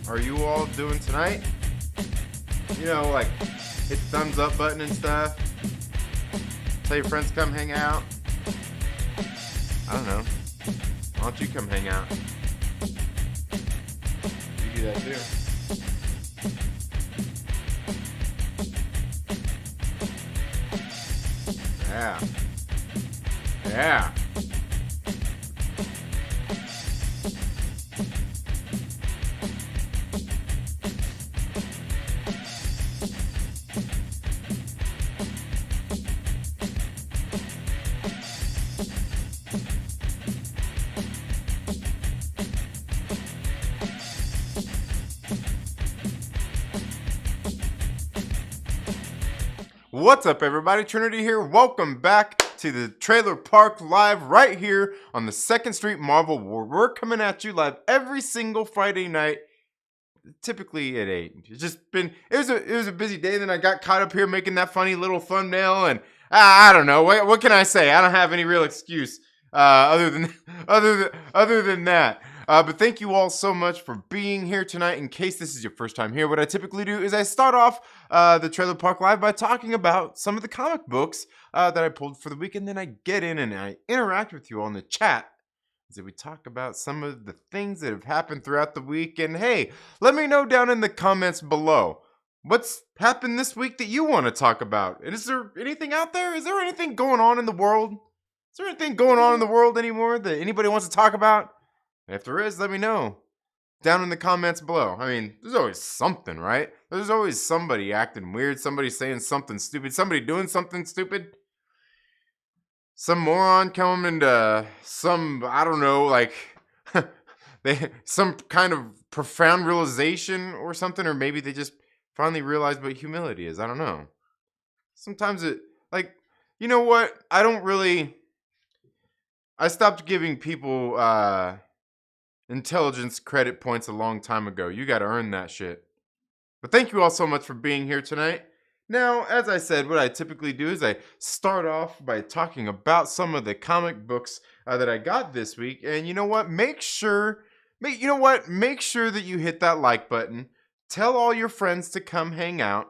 are you all doing tonight? You know, like hit the thumbs up button and stuff. Tell your friends to come hang out. I don't know. Why don't you come hang out? You do that too. Yeah. Yeah. What's up, everybody? Trinity here. Welcome back to the Trailer Park Live right here on the 2nd Street Marvel War. We're coming at you live every single Friday night, typically at 8. It's just been, it was a busy day. Then I got caught up here making that funny little thumbnail, and I don't know. What can I say? I don't have any real excuse other than that. But thank you all so much for being here tonight. In case this is your first time here, what I typically do is I start off the Trailer Park Live by talking about some of the comic books that I pulled for the week, and then I get in and I interact with you all in the chat as we talk about some of the things that have happened throughout the week. And hey, let me know down in the comments below what's happened this week that you want to talk about. And is there anything out there? Is there anything going on in the world? Is there anything going on in the world anymore that anybody wants to talk about? If there is, let me know down in the comments below. I mean, there's always something, right? There's always somebody acting weird, somebody saying something stupid, somebody doing something stupid. Some moron coming into some, I don't know, like some kind of profound realization or something, or maybe they just finally realized what humility is. I don't know. Sometimes it, like, you know what? I stopped giving people intelligence credit points a long time ago. You got to earn that shit. But thank you all so much for being here tonight. Now, as I said, what I typically do is I start off by talking about some of the comic books that I got this week. And you know what? Make sure that you hit that like button. Tell all your friends to come hang out.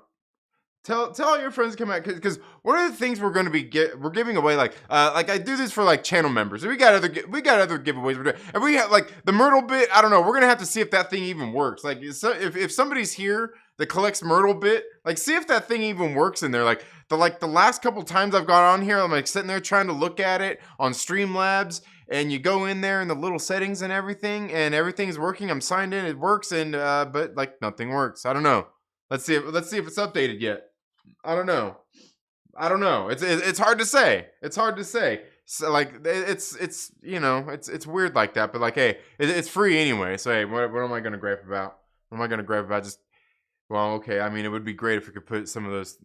Tell all your friends to come out, because one of the things we're going to be we're giving away, like I do this for like channel members. We got other giveaways we're doing, and we have like the Myrtle bit. I don't know. We're gonna have to see if that thing even works. Like if somebody's here that collects Myrtle bit, like see if that thing even works in there. Like the last couple times I've got on here, I'm like sitting there trying to look at it on Streamlabs, and you go in there in the little settings and everything's working. I'm signed in, it works, and but like nothing works. I don't know. Let's see if it's updated yet. I don't know. It's hard to say. So like it's you know it's weird like that. But like hey, it's free anyway. So hey, what am I gonna gripe about? Just well, okay. I mean, it would be great if we could put some of those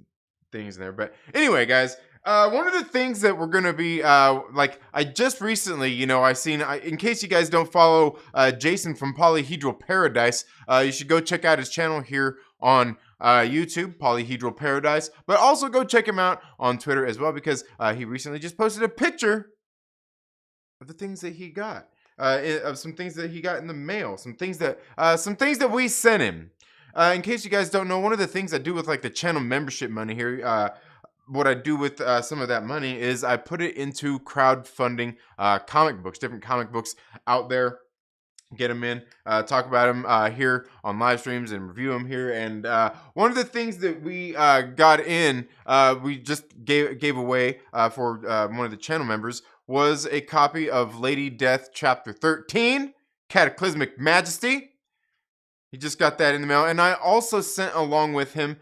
things in there. But anyway, guys, one of the things that we're gonna be like I just recently, in case you guys don't follow Jason from Polyhedral Paradise, you should go check out his channel here on YouTube, Polyhedral Paradise, but also go check him out on Twitter as well, because he recently just posted a picture of the things that he got, of some things that he got in the mail, some things that we sent him. In case you guys don't know, one of the things I do with like the channel membership money here, what I do with some of that money is I put it into crowdfunding comic books, different comic books out there. Get them in, talk about them here on live streams and review them here. And one of the things that we got in, we just gave away for one of the channel members was a copy of Lady Death Chapter 13, Cataclysmic Majesty. He just got that in the mail, and I also sent along with him,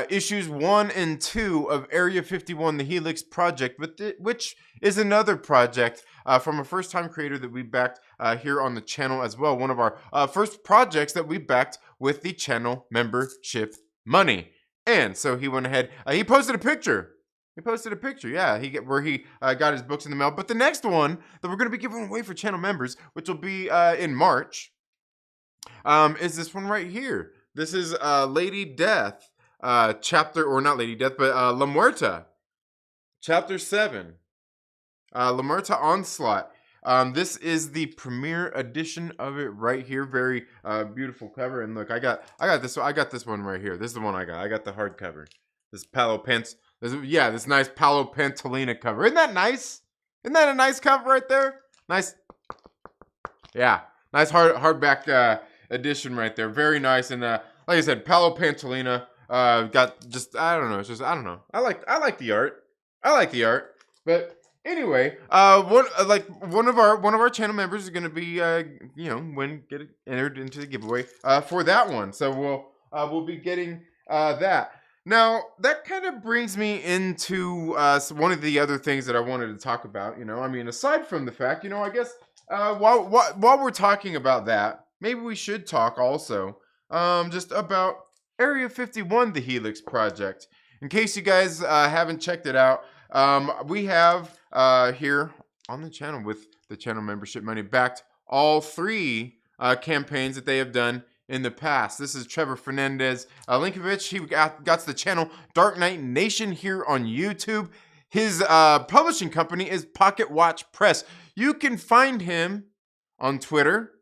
issues 1 and 2 of Area 51, the Helix Project, which is another project from a first-time creator that we backed here on the channel as well. One of our first projects that we backed with the channel membership money. And so he went ahead, he posted a picture. Yeah, where he got his books in the mail. But the next one that we're going to be giving away for channel members, which will be in March, is this one right here. This is Lady Death chapter, or not Lady Death, but La Muerta, chapter 7. La Muerta Onslaught. This is the premiere edition of it right here. Very beautiful cover. And look, I got this one right here. This is the one I got. I got the hardcover. This this nice Palo Pantalina cover. Isn't that nice? Isn't that a nice cover right there? Nice. Yeah, nice hardback edition right there. Very nice. And like I said, Palo Pantalina got just, I don't know. It's just, I don't know. I like the art. I like the art. But anyway, one of our channel members is gonna be get entered into the giveaway for that one. So we'll be getting that. Now that kind of brings me into one of the other things that I wanted to talk about. I mean, aside from the fact, I guess while we're talking about that, maybe we should talk also just about Area 51, the Helix Project. In case you guys haven't checked it out, we have here on the channel with the channel membership money backed all 3 campaigns that they have done in the past. This is Trevor Fernandez Linkovich. He got the channel Dark Knight Nation here on YouTube. His publishing company is Pocket Watch Press. You can find him on Twitter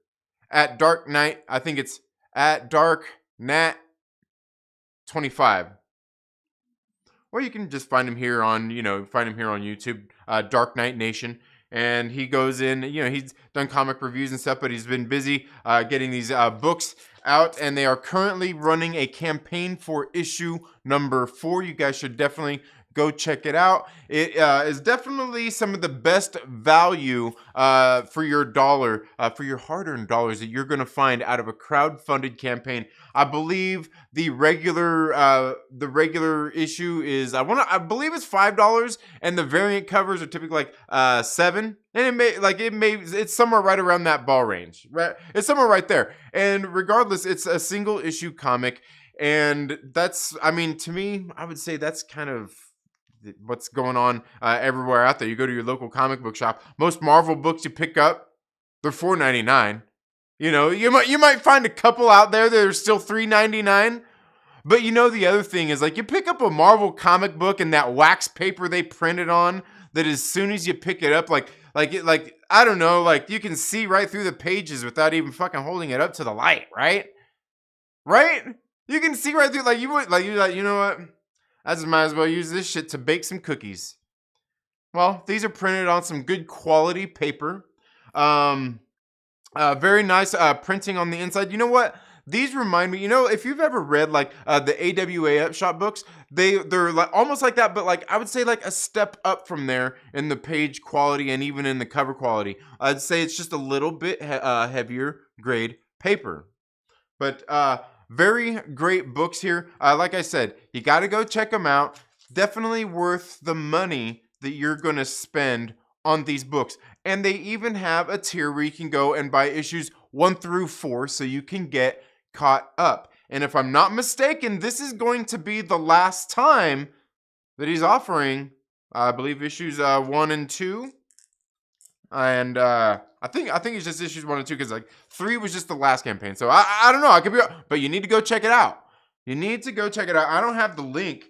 at Dark Knight. I think it's at DarkNat25. Or you can just find him here on, YouTube, Dark Knight Nation. And he goes in, he's done comic reviews and stuff, but he's been busy getting these books out. And they are currently running a campaign for issue number 4. You guys should definitely go check it out. It is definitely some of the best value for your dollar, for your hard-earned dollars that you're going to find out of a crowd-funded campaign. I believe the regular issue is I believe it's $5, and the variant covers are typically like $7. And it's somewhere right around that ball range. Right? It's somewhere right there. And regardless, it's a single issue comic, and that's, to me, I would say that's kind of what's going on everywhere out there. You go to your local comic book shop. Most Marvel books you pick up, they're $4.99. You might find a couple out there that are still $3.99. But the other thing is, like, you pick up a Marvel comic book and that wax paper they printed on, that as soon as you pick it up, I don't know, like, you can see right through the pages without even fucking holding it up to the light, right? Right? You can see right through, you know what? I just might as well use this shit to bake some cookies. Well, these are printed on some good quality paper. Very nice printing on the inside. You know what? These remind me, if you've ever read the AWA Upshot books, they're like almost like that, but I would say a step up from there in the page quality and even in the cover quality. I'd say it's just a little bit heavier grade paper. But very great books here. Like I said, you got to go check them out. Definitely worth the money that you're going to spend on these books. And they even have a tier where you can go and buy issues 1 through 4 so you can get caught up. And if I'm not mistaken, this is going to be the last time that he's offering, I believe, issues 1 and 2. And I think it's just issues 1 and 2 because 3 was just the last campaign. So I don't know. I could be, but you need to go check it out. You need to go check it out. I don't have the link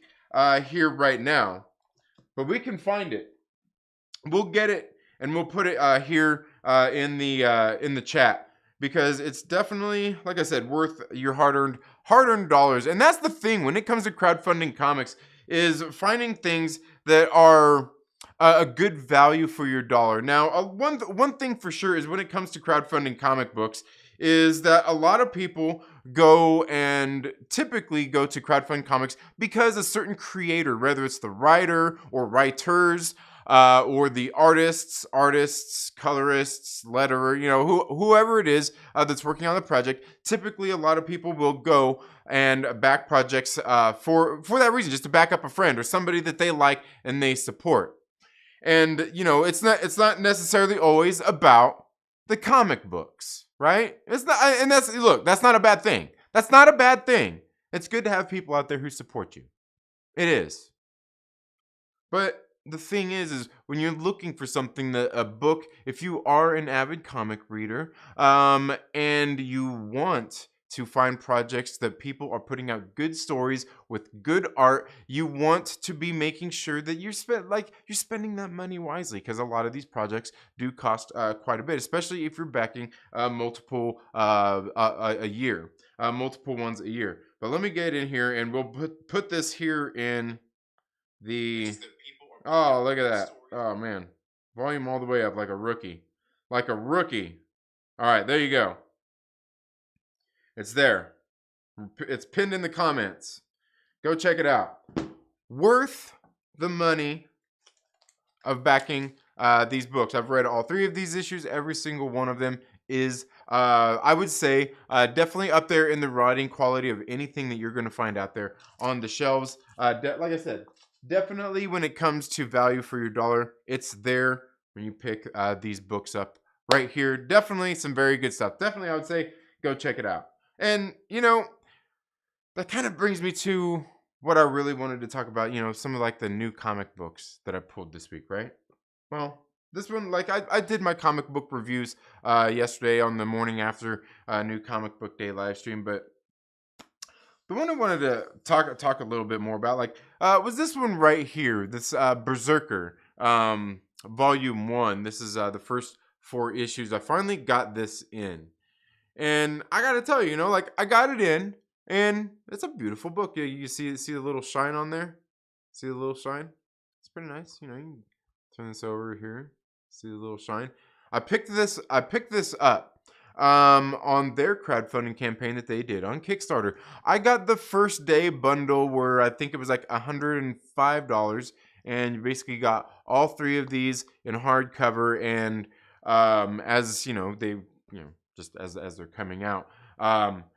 here right now, but we can find it. We'll get it and we'll put it here in the chat because it's definitely, like I said, worth your hard-earned dollars. And that's the thing when it comes to crowdfunding comics, is finding things that are a good value for your dollar. Now, one thing for sure is when it comes to crowdfunding comic books is that a lot of people typically go to crowdfund comics because a certain creator, whether it's the writer or writers, or the artists, colorists, letterer, whoever it is that's working on the project. Typically, a lot of people will go and back projects for that reason, just to back up a friend or somebody that they like and they support. And it's not necessarily always about the comic books, right? It's not, and that's not a bad thing. That's not a bad thing. It's good to have people out there who support you. It is. But the thing is when you're looking for something, a book, if you are an avid comic reader, and you want to find projects that people are putting out good stories with good art. You want to be making sure that you're spending that money wisely, because a lot of these projects do cost quite a bit, especially if you're backing multiple a year, multiple ones a year. But let me get in here and we'll put this here in the. Oh, look at that! Oh man, volume all the way up like a rookie, like a rookie. All right, there you go. It's there. It's pinned in the comments. Go check it out. Worth the money of backing these books. I've read all 3 of these issues. Every single one of them is, I would say, definitely up there in the writing quality of anything that you're going to find out there on the shelves. Like I said, definitely when it comes to value for your dollar, it's there when you pick these books up right here. Definitely some very good stuff. Definitely, I would say, go check it out. And, that kind of brings me to what I really wanted to talk about, some of like the new comic books that I pulled this week, right? Well, this one, like I did my comic book reviews yesterday on the morning after New Comic Book Day live stream, but the one I wanted to talk a little bit more about, was this one right here, this Berserker, Volume 1. This is the first 4 issues. I finally got this in. And I gotta tell you, I got it in, and it's a beautiful book. Yeah, you see the little shine on there. See the little shine? It's pretty nice. You can turn this over here. See the little shine. I picked this up on their crowdfunding campaign that they did on Kickstarter. I got the first day bundle where I think it was like $105, and you basically got all 3 of these in hardcover, and as they just as they're coming out.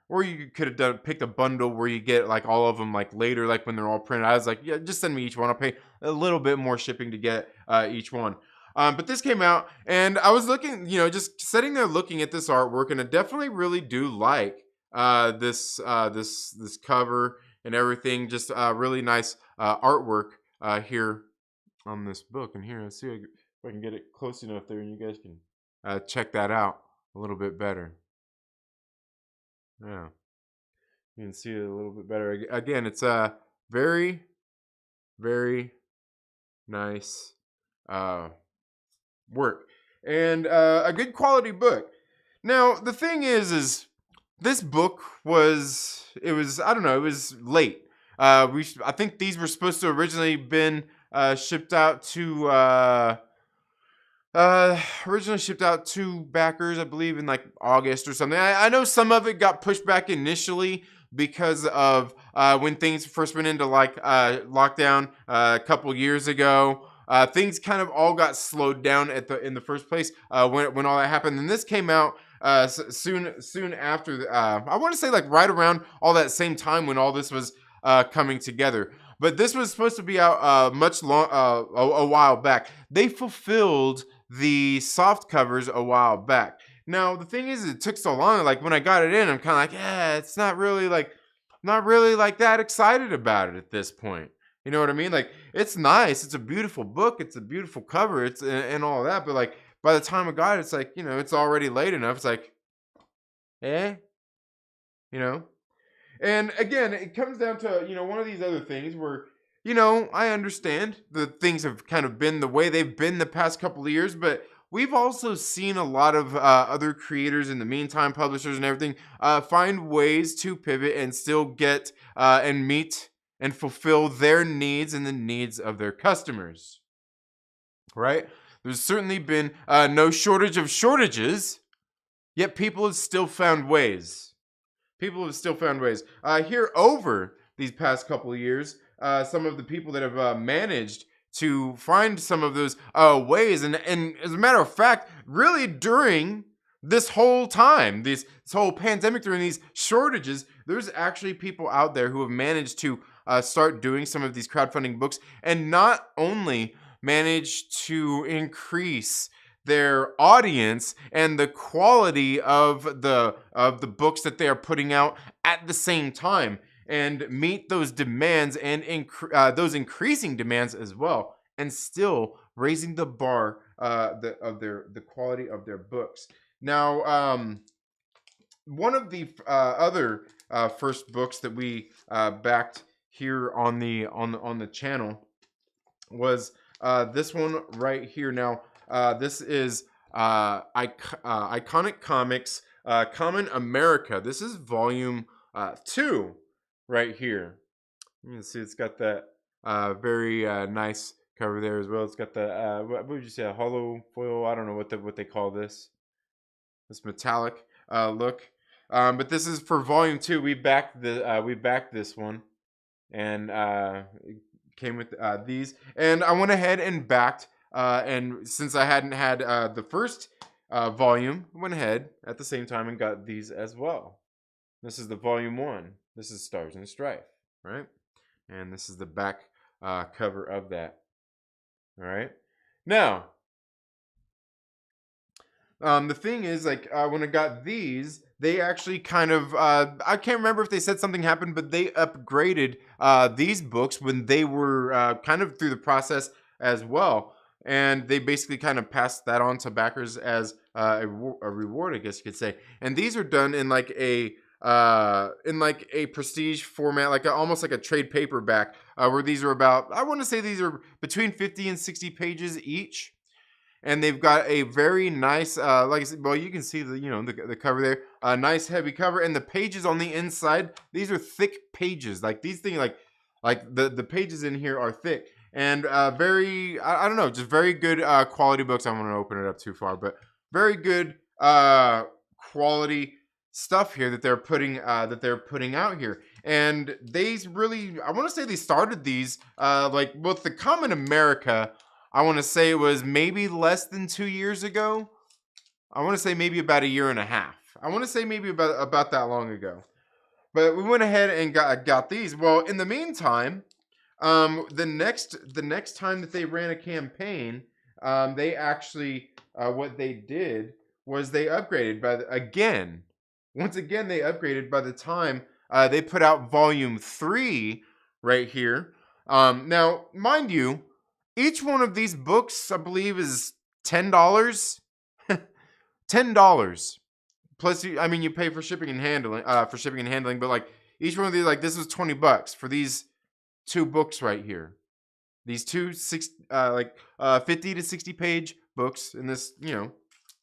Or you could have picked a bundle where you get like all of them like later, like when they're all printed. I was like, yeah, just send me each one. I'll pay a little bit more shipping to get each one. But this came out, and I was looking, just sitting there looking at this artwork, and I definitely really do like this cover and everything. Just really nice artwork here on this book. And here, let's see if I can get it close enough there, and you guys can check that out a little bit better. Yeah, you can see it a little bit better. Again, it's a very, very nice work, and a good quality book. Now, the thing is this book was I don't know, it was late. I think these were supposed to originally been shipped out to backers, I believe, in like August or something. I know some of it got pushed back initially because of when things first went into lockdown a couple years ago. Things kind of all got slowed down in the first place when all that happened. And this came out soon after. I want to say like right around all that same time when all this was coming together. But this was supposed to be out a while back. They fulfilled the soft covers a while back. Now the thing is, it took so long. Like when I got it in, I'm kind of like, yeah, it's not really like that excited about it at this point. You know what I mean? Like, it's nice. It's a beautiful book. It's a beautiful cover. It's and all that. But like by the time I got it, it's like, it's already late enough. It's like, eh, And again, it comes down to, one of these other things where, I understand that things have kind of been the way they've been the past couple of years, but we've also seen a lot of other creators in the meantime, publishers and everything, find ways to pivot and still get and meet and fulfill their needs and the needs of their customers, right? There's certainly been no shortage of shortages, yet people have still found ways. Here over these past couple of years, some of the people that have managed to find some of those ways, and as a matter of fact, really during this whole time, this whole pandemic, during these shortages, there's actually people out there who have managed to start doing some of these crowdfunding books, and not only manage to increase their audience and the quality of the books that they are putting out at the same time, and meet those demands and those increasing demands as well, and still raising the bar the quality of their books. Now, one of the other first books that we backed here on the channel was this one right here. Now, this is Iconic Comics, Common America. This is volume 2 right here. You can see it's got that very nice cover there as well. It's got the what would you say, a hollow foil? I don't know what they call this. This metallic look. But this is for volume 2. We backed this one, and it came with these. And I went ahead and backed. And since I hadn't had the first volume, I went ahead at the same time and got these as well. This is the volume 1. This is Stars and Strife, right? And this is the back cover of that. All right. Now, the thing is, like, when I got these, they actually kind of, I can't remember if they said something happened, but they upgraded these books when they were kind of through the process as well. And they basically kind of passed that on to backers as a reward, I guess you could say. And these are done in like a prestige format, like almost like a trade paperback, where these are about, I want to say these are between 50 and 60 pages each. And they've got a very nice, like I said, well, you can see the cover there, a nice heavy cover, and the pages on the inside, these are thick pages. Like these things, like the pages in here are thick, and very, I don't know, just very good quality books. I don't want to open it up too far, but very good quality stuff here that they're putting out here. And these really, I want to say they started these like with the Common America. I want to say it was maybe less than 2 years ago. I want to say maybe about 1.5 years. I want to say maybe about that long ago. But we went ahead and got these. Well, in the meantime, the next time that they ran a campaign, they actually what they did was they upgraded once again they upgraded by the time they put out volume 3 right here. Now, mind you, each one of these books, I believe, is $10. $10. Plus, you pay for shipping and handling. But like each one of these, like this was $20 for these 2 books right here. These 2 50 to 60 page books in this,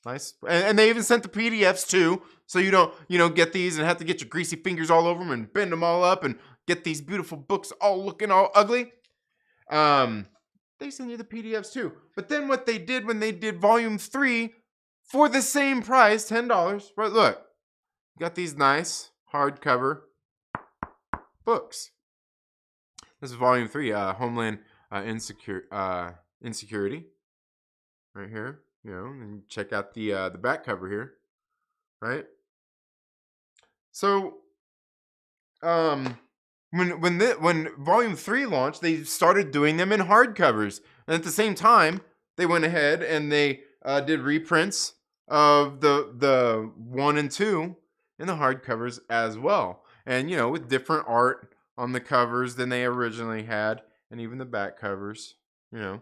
nice. And they even sent the PDFs too, so you don't get these and have to get your greasy fingers all over them and bend them all up and get these beautiful books all looking all ugly. They send you the PDFs too. But then what they did when they did volume 3 for the same price, $10. Right, look. You got these nice hardcover books. This is volume 3, Homeland Insecurity. Right here. And check out the back cover here. Right? So when volume 3 launched, they started doing them in hardcovers, and at the same time they went ahead and they did reprints of the 1 and 2 in the hardcovers as well, and with different art on the covers than they originally had, and even the back covers, a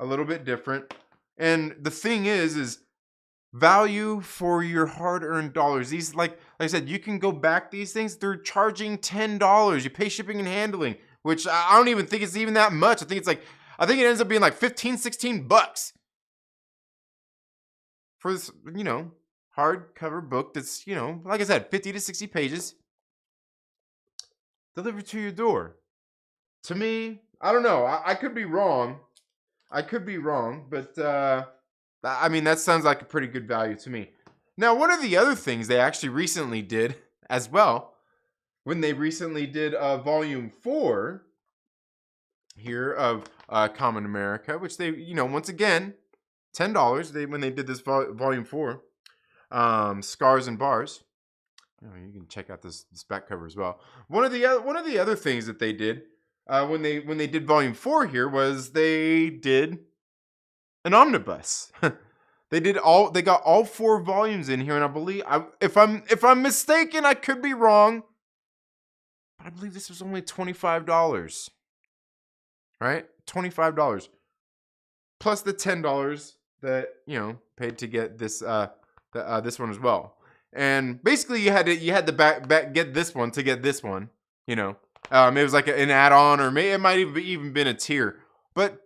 little bit different. And the thing is value for your hard-earned dollars. These, like I said, you can go back these things. They're charging $10. You pay shipping and handling, which I don't even think it's even that much. I think it ends up being like $15-$16 for this, hardcover book that's, like I said, 50 to 60 pages delivered to your door. To me, I don't know. I could be wrong. But that sounds like a pretty good value to me. Now, one of the other things they actually recently did as well, when they recently did volume 4 here of Common America, which they, once again, $10 when they did this volume 4, Scars and Bars. You can check out this back cover as well. One of the other things that they did when they did volume 4 here was they did an omnibus. They got all 4 volumes in here, and I believe, if I'm mistaken, I could be wrong, but I believe this was only $25. Right? $25 plus the $10 that paid to get this this one as well. And basically you had to back get this one to get this one. You know, it was like an add-on, or maybe it might even been a tier. But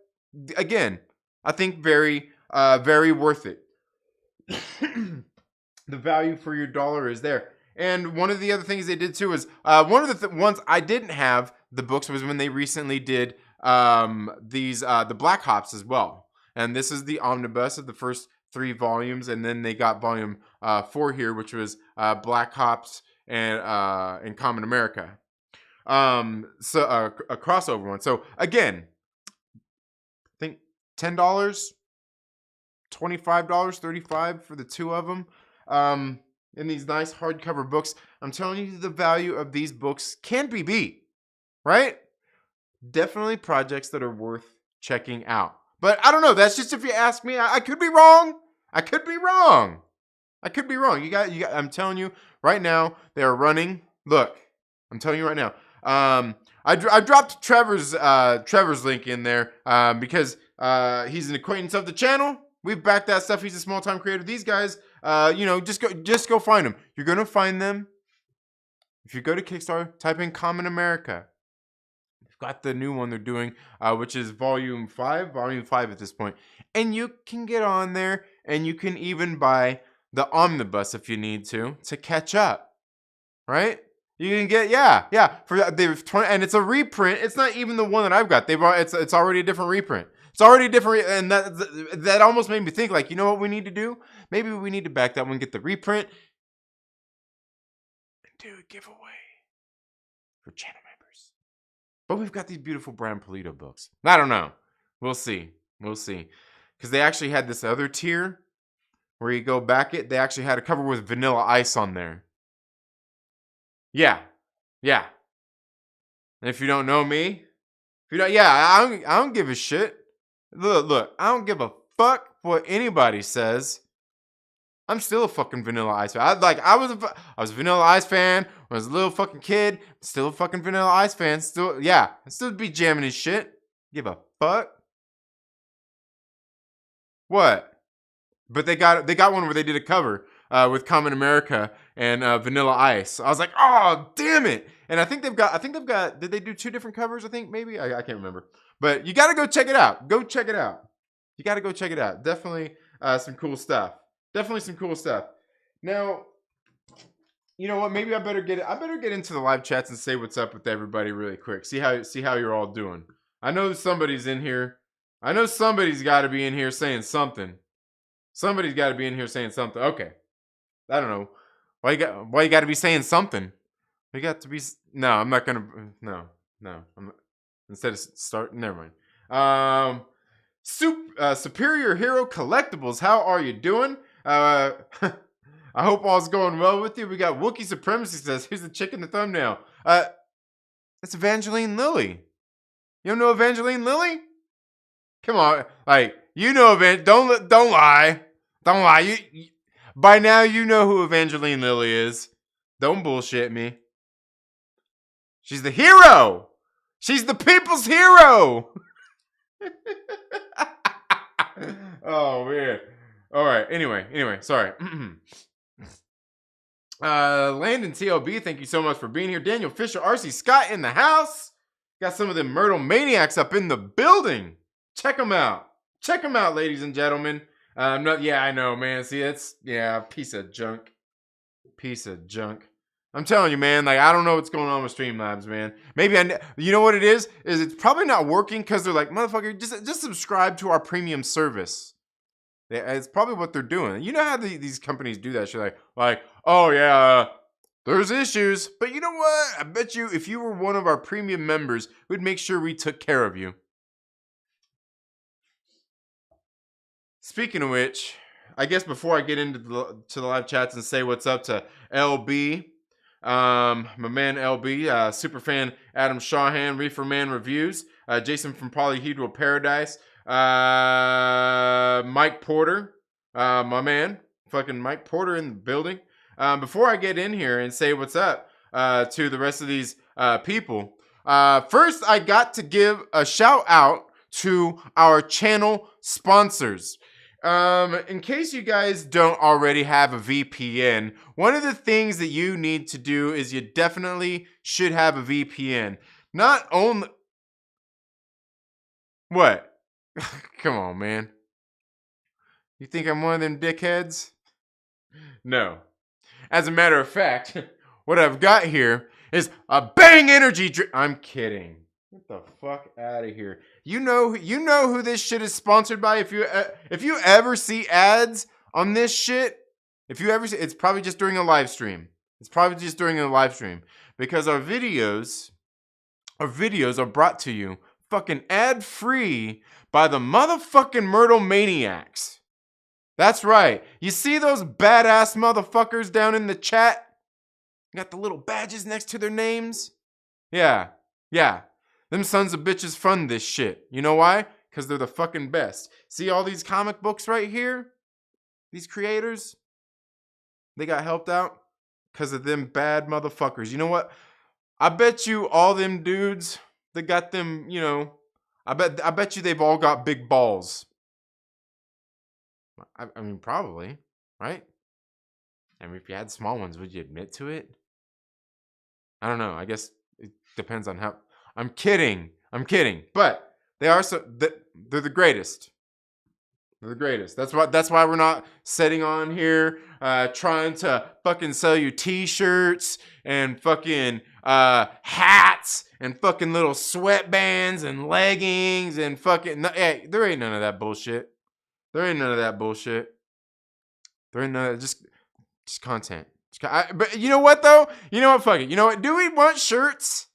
again, I think very worth it. The value for your dollar is there. And one of the other things they did too is one of the ones I didn't have the books was when they recently did the Black Hops as well. And this is the omnibus of the first 3 volumes, and then they got volume 4 here, which was Black Hops and Common America. So a crossover one. So again, I think $10, $25, $35 for the 2 of them. In these nice hardcover books. I'm telling you, the value of these books can't be beat, right? Definitely projects that are worth checking out. But I don't know. That's just if you ask me. I could be wrong. I could be wrong. You got. I'm telling you right now, they are running. Look, I'm telling you right now. I dropped Trevor's link in there because he's an acquaintance of the channel. We've backed that stuff. He's a small time creator. These guys, just go find them. You're gonna find them if you go to Kickstarter. Type in Common America. We've got the new one they're doing, which is volume 5 at this point, and you can get on there and you can even buy the omnibus if you need to catch up. Right? You can get for they've 20, and it's a reprint. It's not even the one that I've got. It's already a different reprint. It's already different, and that almost made me think, like, you know what we need to do? Maybe we need to back that one, get the reprint, and do a giveaway for channel members. But we've got these beautiful Brian Pulido books. I don't know. We'll see. Because they actually had this other tier where you go back it. They actually had a cover with Vanilla Ice on there. Yeah. And if you don't know me, I don't give a shit. Look, I don't give a fuck what anybody says. I'm still a fucking Vanilla Ice fan. I was a Vanilla Ice fan when I was a little fucking kid. Still a fucking Vanilla Ice fan. I still be jamming his shit. Give a fuck. What? But they got one where they did a cover with Common America and Vanilla Ice. I was like, oh damn it! And I think they've got. Did they do 2 different covers? I think maybe I can't remember. But you got to go check it out. You got to go check it out. Definitely some cool stuff. Now, you know what? Maybe I better get into the live chats and say what's up with everybody really quick. See how you're all doing. I know somebody's in here. I know somebody's got to be in here saying something. Okay. I don't know. Why you got to be saying something? You got to be. No, I'm not gonna. No. I'm not. Instead of start, never mind. Superior Hero Collectibles, how are you doing? I hope all's going well with you. We got Wookiee Supremacy says, here's the chick in the thumbnail. That's Evangeline Lilly. You don't know Evangeline Lilly? Come on, like, you know don't lie. You by now you know who Evangeline Lilly is. Don't bullshit me. She's the hero. She's the people's hero. Oh man. All right. Anyway, sorry. Landon TLB, thank you so much for being here. Daniel Fisher, RC Scott in the house. Got some of the Myrtle Maniacs up in the building. Check them out, ladies and gentlemen. I know, man. See, that's piece of junk. I'm telling you, man, like, I don't know what's going on with Streamlabs, man. Maybe you know what it is it's probably not working because they're like, motherfucker, just subscribe to our premium service. It's probably what they're doing. You know how these companies do that shit, like, oh yeah, there's issues, but you know what? I bet you if you were one of our premium members, we'd make sure we took care of you. Speaking of which, I guess before I get into the live chats and say what's up to LB, my man LB, Superfan Adam Shawhan, Reefer Man Reviews, Jason from Polyhedral Paradise, Mike Porter, my man, fucking Mike Porter in the building. Before I get in here and say what's up to the rest of these people, first I got to give a shout out to our channel sponsors. In case you guys don't already have a VPN, one of the things that you need to do is you definitely should have a VPN. Not only what? Come on, man. You think I'm one of them dickheads? No. As a matter of fact, what I've got here is a Bang energy drink. I'm kidding. Get the fuck out of here. You know who this shit is sponsored by. If you ever see ads on this shit, if you ever see, it's probably just during a live stream. It's probably just during a live stream because our videos are brought to you fucking ad free by the motherfucking Myrtle Maniacs. That's right. You see those badass motherfuckers down in the chat? Got the little badges next to their names? Yeah. Them sons of bitches fund this shit. You know why? Because they're the fucking best. See all these comic books right here? These creators? They got helped out because of them bad motherfuckers. You know what? I bet you all them dudes that got them, I bet you they've all got big balls. I mean, probably, right? I mean, if you had small ones, would you admit to it? I don't know. I guess it depends on how. I'm kidding. But they are they're the greatest. They're the greatest. That's why we're not sitting on here trying to fucking sell you t-shirts and fucking hats and fucking little sweatbands and leggings and fucking. Hey, there ain't none of that bullshit. There ain't none of that bullshit. There ain't none of that. Just content. But you know what, though? You know what? Fuck it. You know what? Do we want shirts?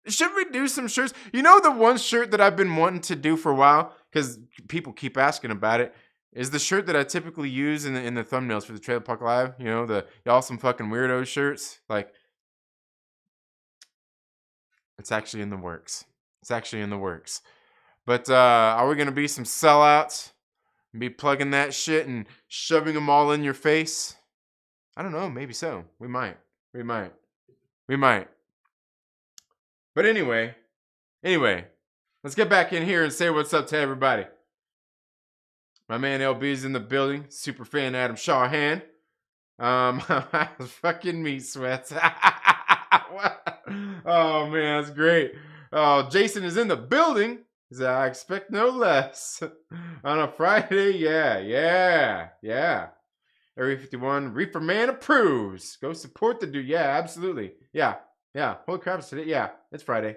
Should we do some shirts? You know the one shirt that I've been wanting to do for a while? Because people keep asking about it. Is the shirt that I typically use in the thumbnails for the Trailer Park Live. You know, the y'all some fucking weirdo shirts. Like, it's actually in the works. But are we going to be some sellouts? Be plugging that shit and shoving them all in your face? I don't know. Maybe so. We might. But anyway, let's get back in here and say what's up to everybody. My man LB's in the building. Super fan Adam Shawhan. Fucking meat sweats. Oh man, that's great. Oh, Jason is in the building. I expect no less. On a Friday, yeah. Area 51, Reefer Man approves. Go support the dude. Yeah, absolutely. Yeah. Holy crap, it's today. Yeah, it's Friday.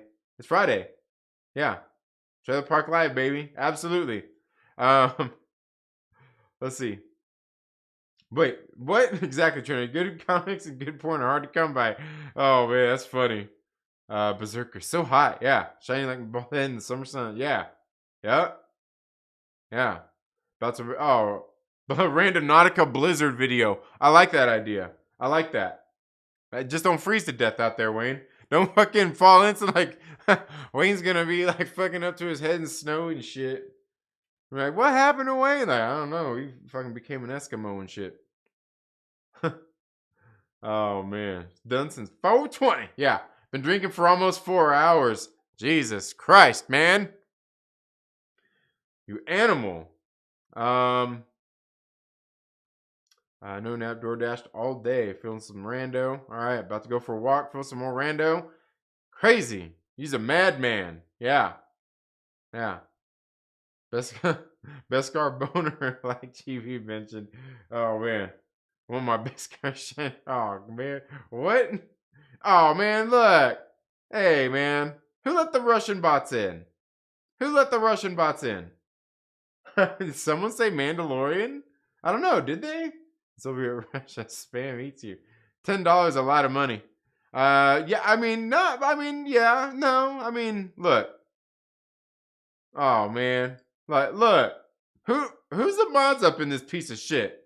Yeah. Trailer Park Live, baby. Absolutely. Let's see. Wait, what exactly, Trinity? Good comics and good porn are hard to come by. Oh man, that's funny. Berserker, so hot, yeah. Shining like a ball in the summer sun, yeah. About to random Nautica Blizzard video. I like that idea. I like that. Just don't freeze to death out there, Wayne. Don't fucking fall into like Wayne's gonna be like fucking up to his head in snow and shit. We're like, what happened to Wayne? Like, I don't know. He fucking became an Eskimo and shit. Oh man, done since 4:20. Yeah. Been drinking for almost 4 hours. Jesus Christ, man. You animal. No nap, door dashed all day. Feeling some rando. All right, about to go for a walk. Feel some more rando. Crazy. He's a madman. Yeah. Beskar boner like TV mentioned. Oh man. One of my Beskar shit. Oh man. What? Oh, man, look. Hey, man. Who let the Russian bots in? Did someone say Mandalorian? I don't know. Did they? It's over here. Russia spam eats you. $10 a lot of money. Look. Oh, man. Like, look. Who's the mods up in this piece of shit?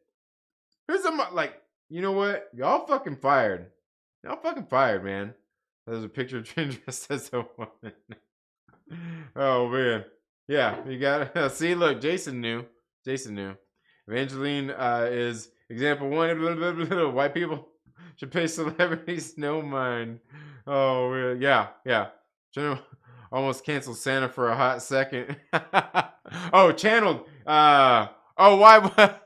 Who's the mod? Like, you know what? Y'all fucking fired. Man. There's a picture of Trin dressed as a woman. Oh, man. Yeah, you got it. See, look, Jason knew. Evangeline is example one. White people should pay celebrities no mind. Oh, man. Yeah. Almost canceled Santa for a hot second. Oh, channeled Oh, why?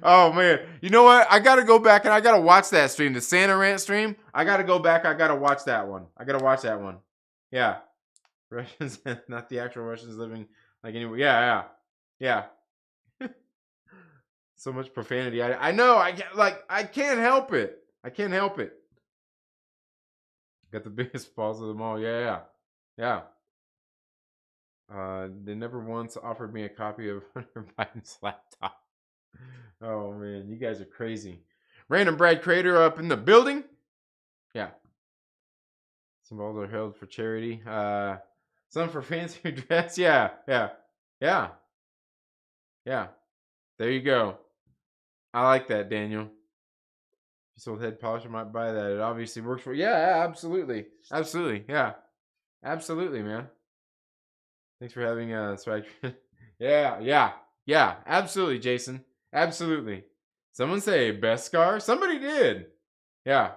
Oh man, you know what? I gotta go back and I gotta watch that stream, the Santa rant stream. I gotta go back. I gotta watch that one. I gotta watch that one. Yeah, Russians, not the actual Russians living like anywhere. Yeah. So much profanity. I know. I can't help it. I can't help it. Got the biggest balls of them all. Yeah. They never once offered me a copy of Hunter Biden's laptop. Oh man, you guys are crazy. Random Brad Crater up in the building. Yeah. Some balls are held for charity. Some for fancy dress. Yeah. There you go. I like that, Daniel. If you sold head polish, I might buy that. It obviously works for. Yeah, absolutely. Yeah. Absolutely, man. Thanks for having swag. Yeah. Absolutely, Jason. Absolutely. Someone say Beskar? Somebody did. Yeah.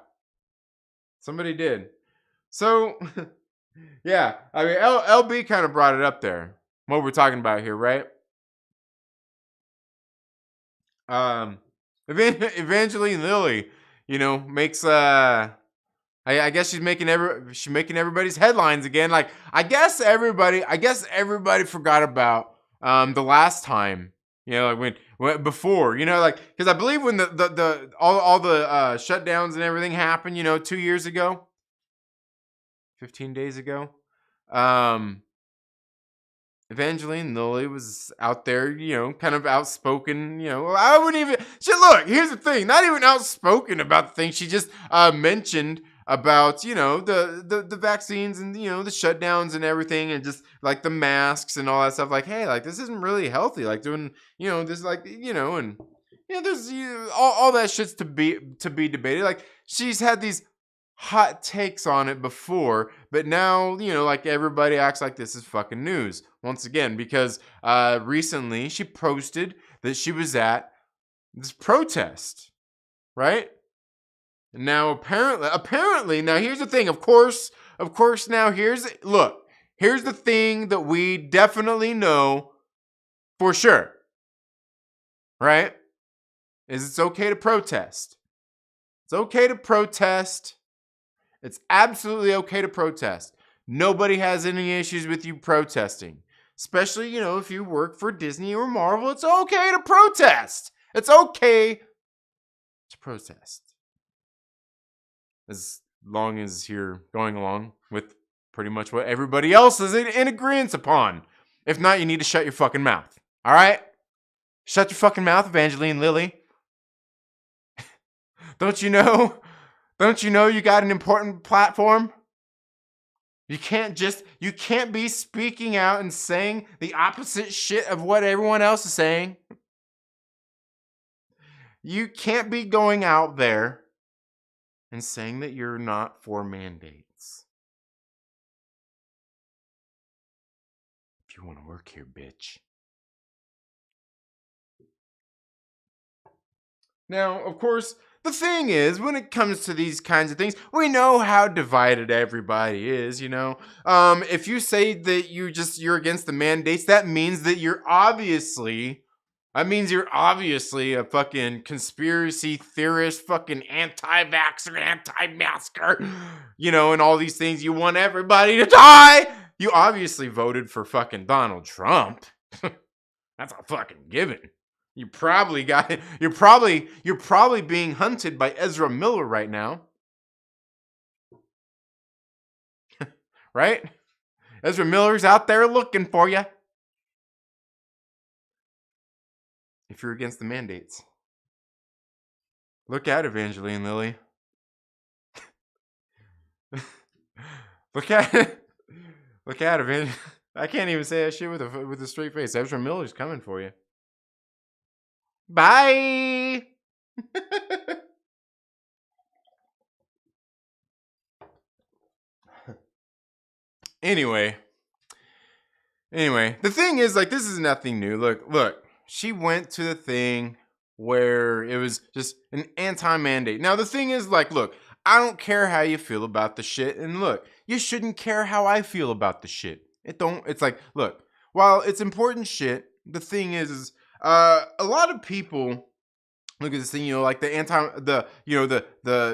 Somebody did. So, yeah. I mean, LB kind of brought it up there. What we're talking about here, right? Evangeline Lilly, makes I guess she's making everybody's headlines again. Like I guess everybody forgot about the last time, like when before, like because I believe when the all the shutdowns and everything happened, 2 years ago, 15 days ago, Evangeline Lilly was out there, kind of outspoken, I wouldn't even look, here's the thing, not even outspoken about the thing. She just mentioned about, the vaccines and, the shutdowns and everything, and just like the masks and all that stuff. Like, hey, like this isn't really healthy. Like doing, this like, and there's all that shit's to be debated. Like she's had these hot takes on it before, but now, like everybody acts like this is fucking news once again, because recently she posted that she was at this protest, right? Now apparently, now here's the thing, of course, now here's the thing that we definitely know for sure, right? Is it's okay to protest. It's okay to protest. It's absolutely okay to protest. Nobody has any issues with you protesting. Especially, if you work for Disney or Marvel, it's okay to protest. It's okay to protest. As long as you're going along with pretty much what everybody else is in agreement upon. If not, you need to shut your fucking mouth. All right? Shut your fucking mouth, Evangeline Lilly. Don't you know you got an important platform? You can't be speaking out and saying the opposite shit of what everyone else is saying. You can't be going out there and saying that you're not for mandates. If you want to work here, bitch. Now, of course, the thing is, when it comes to these kinds of things, we know how divided everybody is, if you say that you're against the mandates, that means that you're obviously a fucking conspiracy theorist, fucking anti-vaxxer, anti-masker, and all these things. You want everybody to die. You obviously voted for fucking Donald Trump. That's a fucking given. You're probably being hunted by Ezra Miller right now. Right? Ezra Miller's out there looking for you. If you're against the mandates. Look out, Evangeline Lilly. Look out, Evangeline. I can't even say that shit with a straight face. Ezra Miller's coming for you. Bye. Anyway, the thing is, like, this is nothing new. Look, she went to the thing where it was just an anti-mandate. Now, the thing is, like, look, I don't care how you feel about the shit, and look, you shouldn't care how I feel about the shit. It's like, look, while it's important shit, the thing is a lot of people look at this thing, like the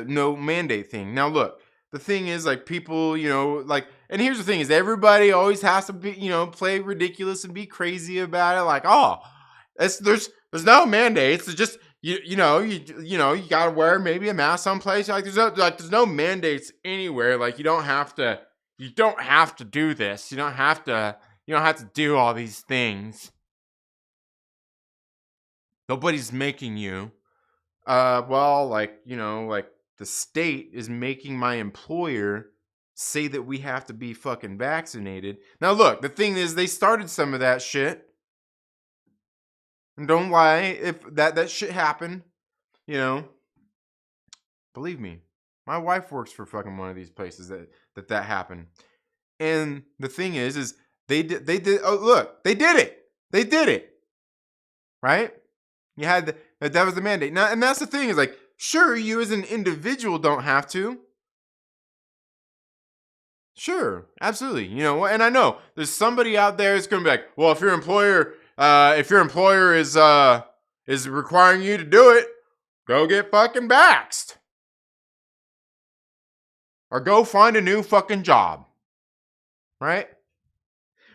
no mandate thing. Now look, the thing is, like, people, like, and here's the thing is everybody always has to be, play ridiculous and be crazy about it. Like, oh, there's no mandates. It's just you gotta wear maybe a mask someplace. Like there's no mandates anywhere. Like you don't have to do this. You don't have to do all these things. Nobody's making you. Well, like the state is making my employer say that we have to be fucking vaccinated. Now look, the thing is they started some of that shit. And don't lie, if that shit happened, believe me, my wife works for fucking one of these places that happened. And the thing is they did. Oh look, they did it, right? You had that was the mandate. Now, and that's the thing is, like, sure, you as an individual don't have to. Sure, absolutely. And I know there's somebody out there that's gonna be like, well, if your employer is requiring you to do it, go get fucking vaxxed. Or go find a new fucking job. Right?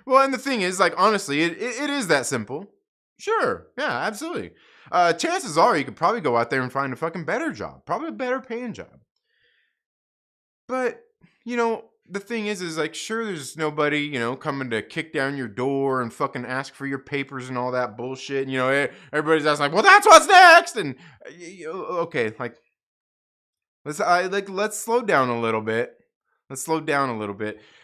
Well, and the thing is, like, honestly, it is that simple. Sure. Yeah, absolutely. Chances are you could probably go out there and find a fucking better job. Probably a better paying job. But, the thing is like, sure, there's nobody, coming to kick down your door and fucking ask for your papers and all that bullshit. And, everybody's asking like, well, that's what's next. And okay, like, let's slow down a little bit.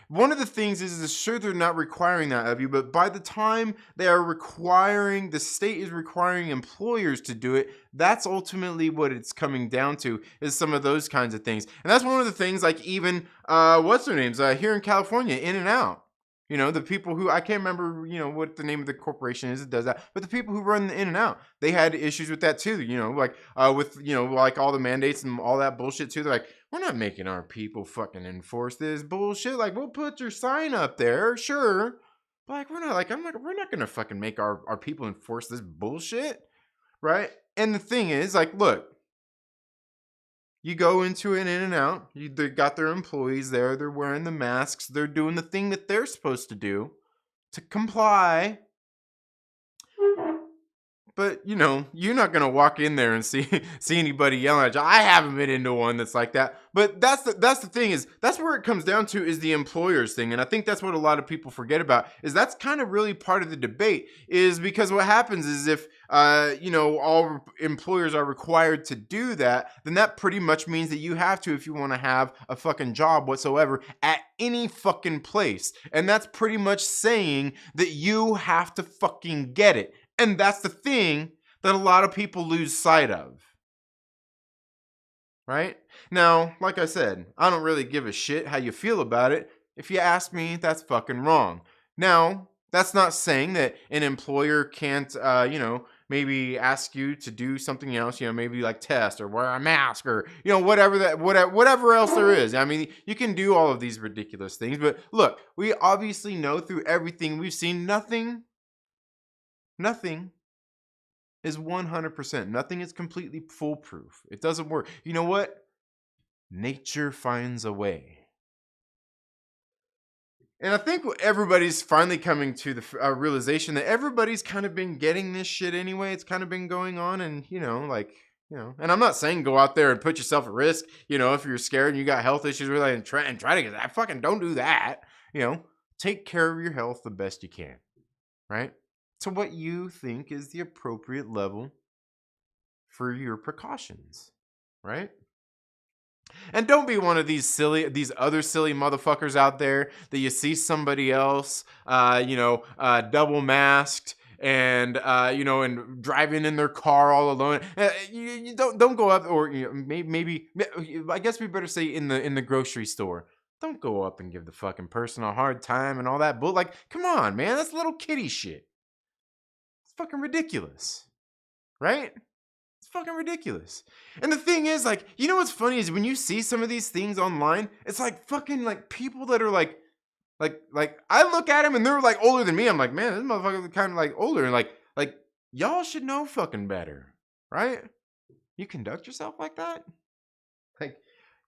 One of the things is sure, they're not requiring that of you, but by the time the state is requiring employers to do it, that's ultimately what it's coming down to, is some of those kinds of things. And that's one of the things, like, even, what's their names, here in California, In-N-Out. The people who, I can't remember, what the name of the corporation is that does that, but the people who run the In-N-Out, they had issues with that too, like, with, like all the mandates and all that bullshit too. They're like, we're not making our people fucking enforce this bullshit. Like, we'll put your sign up there, sure. But like, we're not going to fucking make our people enforce this bullshit. Right? And the thing is, like, look, you go into an In-N-Out, they got their employees there, they're wearing the masks, they're doing the thing that they're supposed to do to comply. But, you're not going to walk in there and see anybody yelling at you. I haven't been into one that's like that. But that's the thing is, that's where it comes down to, is the employers thing. And I think that's what a lot of people forget about, is that's kind of really part of the debate, is because what happens is if, all employers are required to do that, then that pretty much means that you have to, if you want to have a fucking job whatsoever at any fucking place. And that's pretty much saying that you have to fucking get it. And that's the thing that a lot of people lose sight of. Right? Now, like I said, I don't really give a shit how you feel about it. If you ask me, that's fucking wrong. Now, that's not saying that an employer can't, maybe ask you to do something else, maybe like test or wear a mask or, whatever else there is. I mean, you can do all of these ridiculous things. But look, we obviously know through everything we've seen, nothing is 100%. Nothing is completely foolproof. It doesn't work. You know what? Nature finds a way. And I think everybody's finally coming to the realization that everybody's kind of been getting this shit anyway. It's kind of been going on, and and I'm not saying go out there and put yourself at risk. If you're scared and you got health issues, really, and try to get that. Fucking don't do that. Take care of your health the best you can, right? To what you think is the appropriate level for your precautions, right? And don't be one of these other silly motherfuckers out there that you see somebody else, double masked and and driving in their car all alone. You don't go up, or maybe I guess we better say in the grocery store. Don't go up and give the fucking person a hard time and all that. But like, come on, man, that's little kitty shit. It's fucking ridiculous, right? It's fucking ridiculous. And the thing is, like, what's funny is when you see some of these things online, it's like fucking like people that are like Like I look at them and they're like older than me. I'm like, man, this motherfucker kind of like older, and like y'all should know fucking better, right? You conduct yourself like that? Like,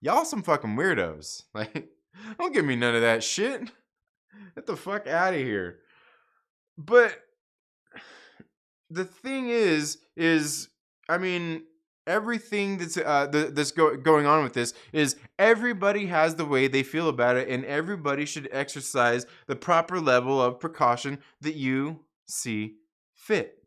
y'all some fucking weirdos. Like, don't give me none of that shit. Get the fuck out of here. But the thing is, I mean, everything that's going on with this is everybody has the way they feel about it, and everybody should exercise the proper level of precaution that you see fit.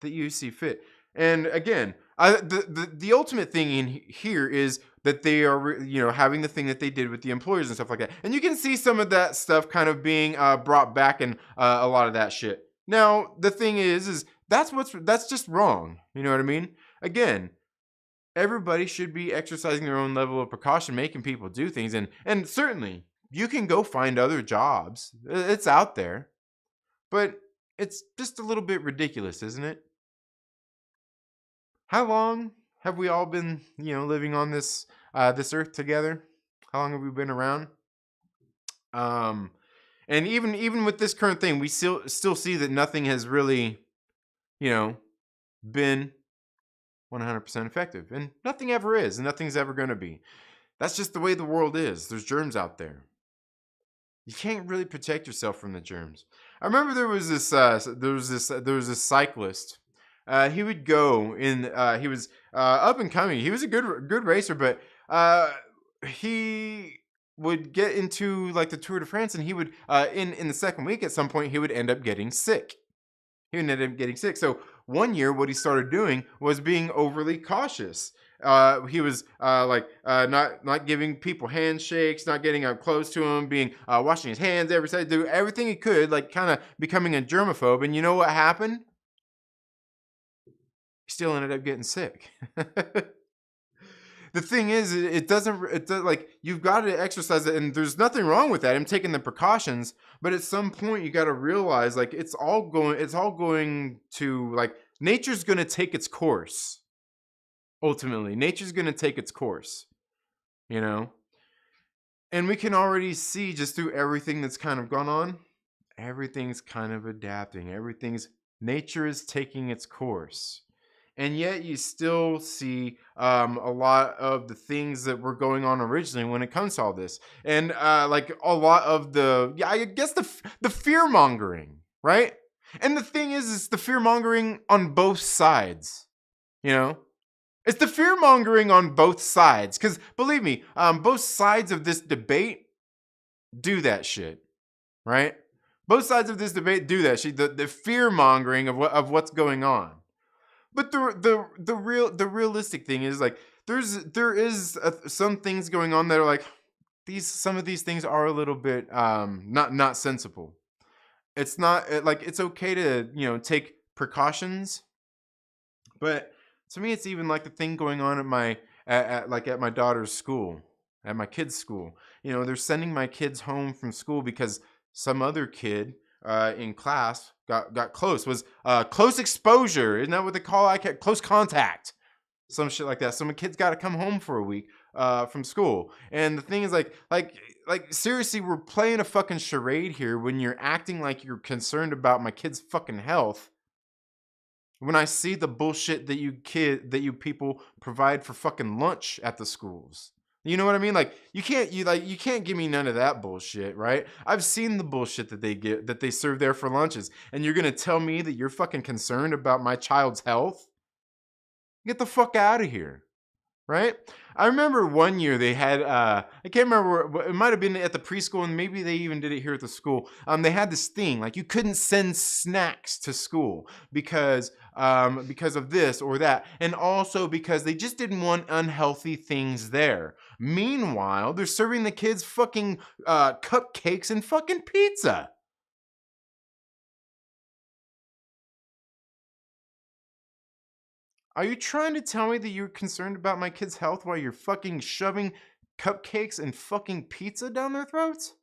That you see fit. And again, the ultimate thing in here is that they are, having the thing that they did with the employers and stuff like that. And you can see some of that stuff kind of being brought back and a lot of that shit. Now, the thing is that's just wrong. You know what I mean? Again, everybody should be exercising their own level of precaution, making people do things. And certainly, you can go find other jobs. It's out there. But it's just a little bit ridiculous, isn't it? How long have we all been, living on this earth together? How long have we been around? And even with this current thing, we still see that nothing has really, been 100% effective, and nothing ever is, and nothing's ever going to be. That's just the way the world is. There's germs out there. You can't really protect yourself from the germs. I remember there was this cyclist. He would go in. He was up and coming. He was a good racer, but he would get into like the Tour de France, and he would in the second week at some point he would end up getting sick. So one year, what he started doing was being overly cautious. He was not giving people handshakes, not getting up close to him, being washing his hands every day, do everything he could, like kind of becoming a germaphobe. And you know what happened? He still ended up getting sick. The thing is, it doesn't like you've got to exercise it, and there's nothing wrong with that. I'm taking the precautions, but at some point you got to realize like it's all going to like nature's going to take its course. Ultimately, nature's going to take its course, and we can already see just through everything that's kind of gone on, everything's kind of adapting. Nature is taking its course. And yet you still see a lot of the things that were going on originally when it comes to all this. And like a lot of I guess the fear mongering, right? And the thing is the fear mongering on both sides, It's the fear mongering on both sides. Because believe me, both sides of this debate do that shit, right? Both sides of this debate do that shit. The fear mongering of what's going on. But the realistic thing is like there is some things going on that are like some of these things are a little bit not sensible. It's not like it's okay to take precautions, but to me it's even like the thing going on at my daughter's school, at my kids' school. They're sending my kids home from school because some other kid in class got close, was close exposure, isn't that what they call it? Close contact, some shit like that. So my kids got to come home for a week from school, and the thing is like seriously, we're playing a fucking charade here when you're acting like you're concerned about my kids' fucking health. When I see the bullshit that you people provide for fucking lunch at the schools. You know what I mean? Like you can't give me none of that bullshit, right? I've seen the bullshit that they serve there for lunches, and you're gonna tell me that you're fucking concerned about my child's health? Get the fuck out of here, right? I remember one year they had I can't remember it might have been at the preschool, and maybe they even did it here at the school. They had this thing like you couldn't send snacks to school because of this or that, and also because they just didn't want unhealthy things there. Meanwhile, they're serving the kids fucking cupcakes and fucking pizza. Are you trying to tell me that you're concerned about my kids' health while you're fucking shoving cupcakes and fucking pizza down their throats?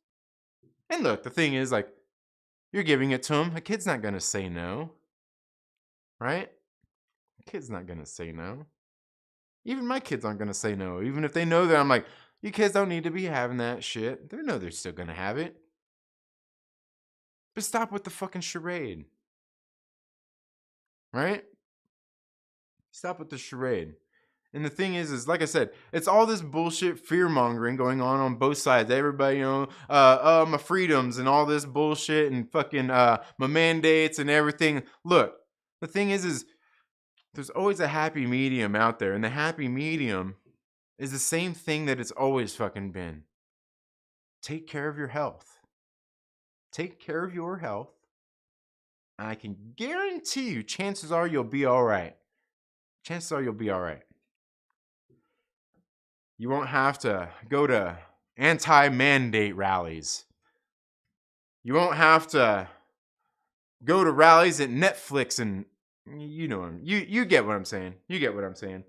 And look, the thing is, like, you're giving it to them. A kid's not gonna say no. Right? A kid's not gonna say no. Even my kids aren't gonna say no. Even if they know that I'm like, You kids don't need to be having that shit. They know they're still gonna have it. But stop with the fucking charade. Right? Stop with the charade. And the thing is like I said, it's all this bullshit fear mongering going on both sides. Everybody, my freedoms and all this bullshit and fucking my mandates and everything. Look, the thing is there's always a happy medium out there, and the happy medium is the same thing that it's always fucking been. Take care of your health. Take care of your health. And I can guarantee you, chances are you'll be all right. Chances are you'll be all right. You won't have to go to anti-mandate rallies. You won't have to go to rallies at Netflix and you get what I'm saying. You get what I'm saying.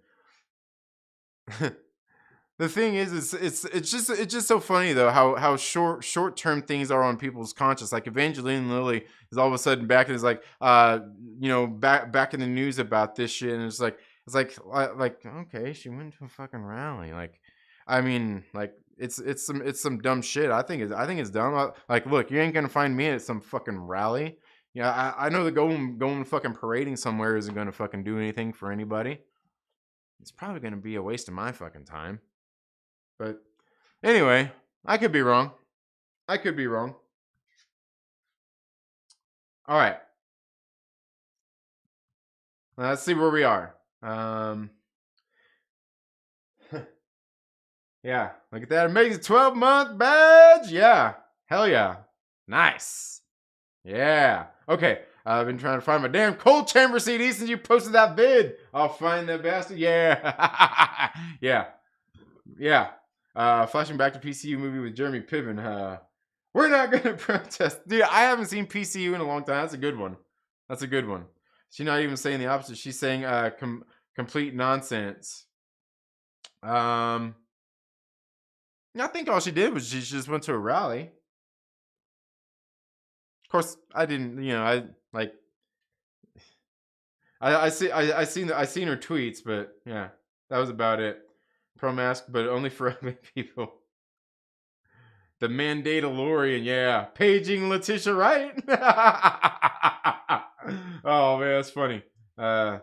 The thing is it's just so funny though how short term things are on people's conscience. Like Evangeline Lilly is all of a sudden back and is like back in the news about this shit, and it's like okay, she went to a fucking rally. Like, I mean, like it's some dumb shit. I think it's dumb. Like, look, you ain't gonna find me at some fucking rally. Yeah, I know that going fucking parading somewhere isn't gonna fucking do anything for anybody. It's probably gonna be a waste of my fucking time. But anyway, I could be wrong. I could be wrong. All right. Let's see where we are. Yeah, look at that amazing 12-month badge. Yeah, hell yeah. Nice. Yeah. Okay, I've been trying to find my damn cold chamber CD since you posted that vid. I'll find that bastard. Yeah. Yeah. Flashing back to PCU movie with Jeremy Piven. We're not gonna protest. Dude, I haven't seen PCU in a long time. That's a good one. She's not even saying the opposite. She's saying complete nonsense. I think all she did was she just went to a rally. Of course, I didn't. I seen her tweets, but yeah, that was about it. Pro-mask, but only for other people. The Mandalorian, yeah. Paging Letitia Wright. Oh man, that's funny. Get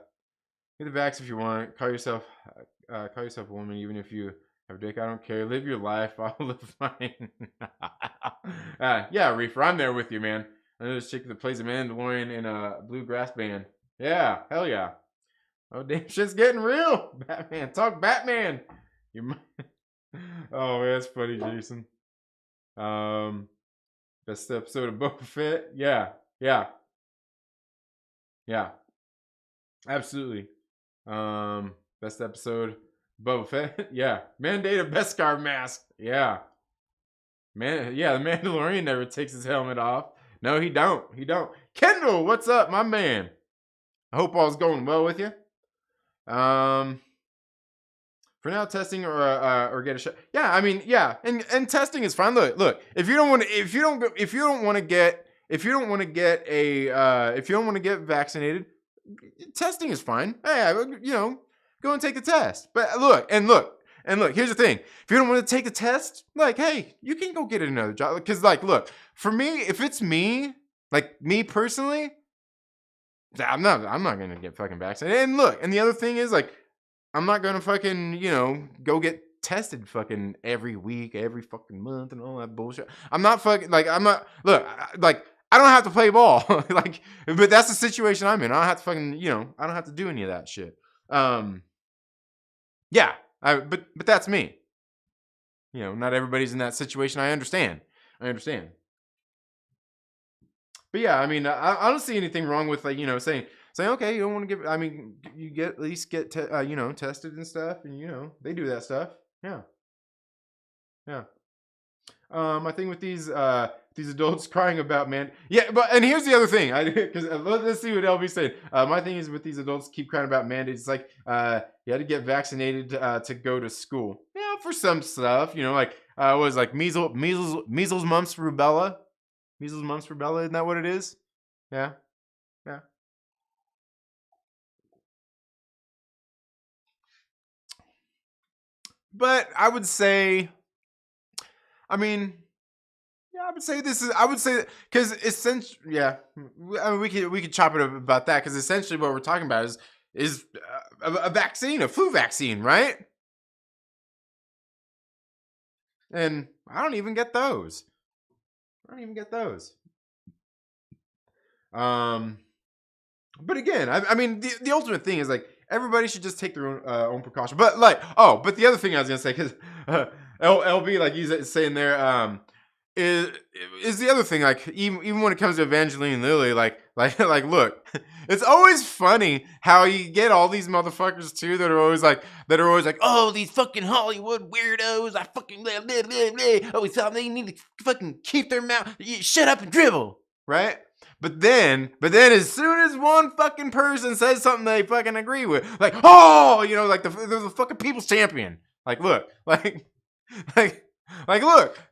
the vax if you want. Call yourself a woman, even if you have a dick. I don't care. Live your life. I'll live mine. Yeah, Reefer, I'm there with you, man. I know this chick that plays a Mandalorian in a bluegrass band. Yeah, hell yeah. Oh damn, shit's getting real. Batman, talk Batman. Oh man, that's funny, Jason. Best episode of Boba Fett. Yeah. Absolutely. Best episode, Boba Fett. Yeah. Mandate a Beskar mask. Yeah. Man, yeah, the Mandalorian never takes his helmet off. No, he don't. Kendall, what's up, my man? I hope all's going well with you. For now, testing or get a shot. Yeah, I mean, yeah, and testing is fine. Look. If you don't want to get vaccinated, testing is fine. Hey, go and take the test. But look. Here's the thing: if you don't want to take the test, like, hey, you can go get another job. Because, like, look, for me, if it's me, like me personally, I'm not gonna get fucking vaccinated. And look, and the other thing is, like, I'm not gonna fucking, go get tested fucking every week, every fucking month, and all that bullshit. I'm not fucking, like, I don't have to play ball. Like, but that's the situation I'm in. I don't have to fucking, I don't have to do any of that shit. Yeah, but that's me. Not everybody's in that situation. I understand. But yeah, I mean, I don't see anything wrong with, like, saying, okay, you don't want to give. I mean, you at least get tested and stuff, and they do that stuff. Yeah. My thing with these adults crying about, man. Yeah, and here's the other thing. Because let's see what LB said. My thing is with these adults keep crying about mandates. It's like you had to get vaccinated to go to school. Yeah, for some stuff, like what was like measles, mumps, rubella. Measles, mumps, rubella. Isn't that what it is? Yeah. But I would say I mean, yeah, I would say this is. I would say because essentially, yeah, I mean, we could chop it up about that because essentially what we're talking about is a vaccine, a flu vaccine, right? And I don't even get those. I don't even get those. Um, but again, I mean, the ultimate thing is like everybody should just take their own precaution. But like, oh, but the other thing I was gonna say because LB like he's saying there, is is the other thing like even when it comes to Evangeline Lilly, like look, it's always funny how you get all these motherfuckers too that are always like, oh, these fucking Hollywood weirdos, I fucking blah, blah, blah, blah. Always tell them they need to fucking keep their mouth, shut up and dribble, right? As soon as one fucking person says something they fucking agree with, like, oh, like the fucking people's champion. Like, look, like,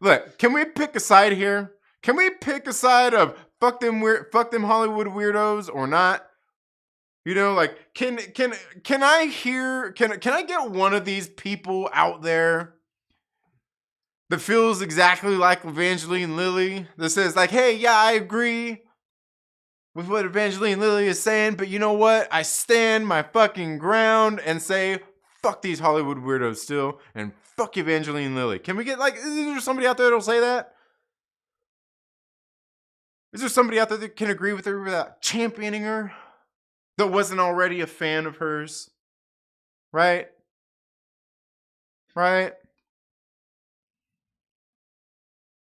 look. Can we pick a side here? Can we pick a side of fuck them Hollywood weirdos or not? Like, can I get one of these people out there that feels exactly like Evangeline Lilly that says like, hey, yeah, I agree with what Evangeline Lilly is saying, but you know what? I stand my fucking ground and say, fuck these Hollywood weirdos still, and fuck Evangeline Lilly. Can we get, like, is there somebody out there that'll say that? Is there somebody out there that can agree with her without championing her? That wasn't already a fan of hers? Right? Right?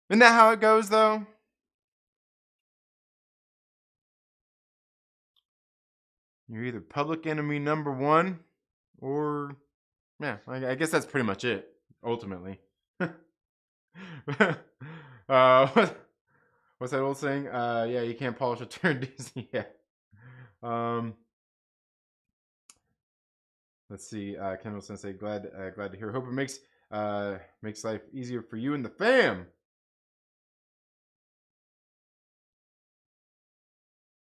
Isn't that how it goes, though? You're either public enemy number one, or yeah, I guess that's pretty much it. Ultimately, what's that old saying? Yeah, you can't polish a turd Disney. Yeah. Let's see. Kendall Sensei, glad to hear. Hope it makes life easier for you and the fam.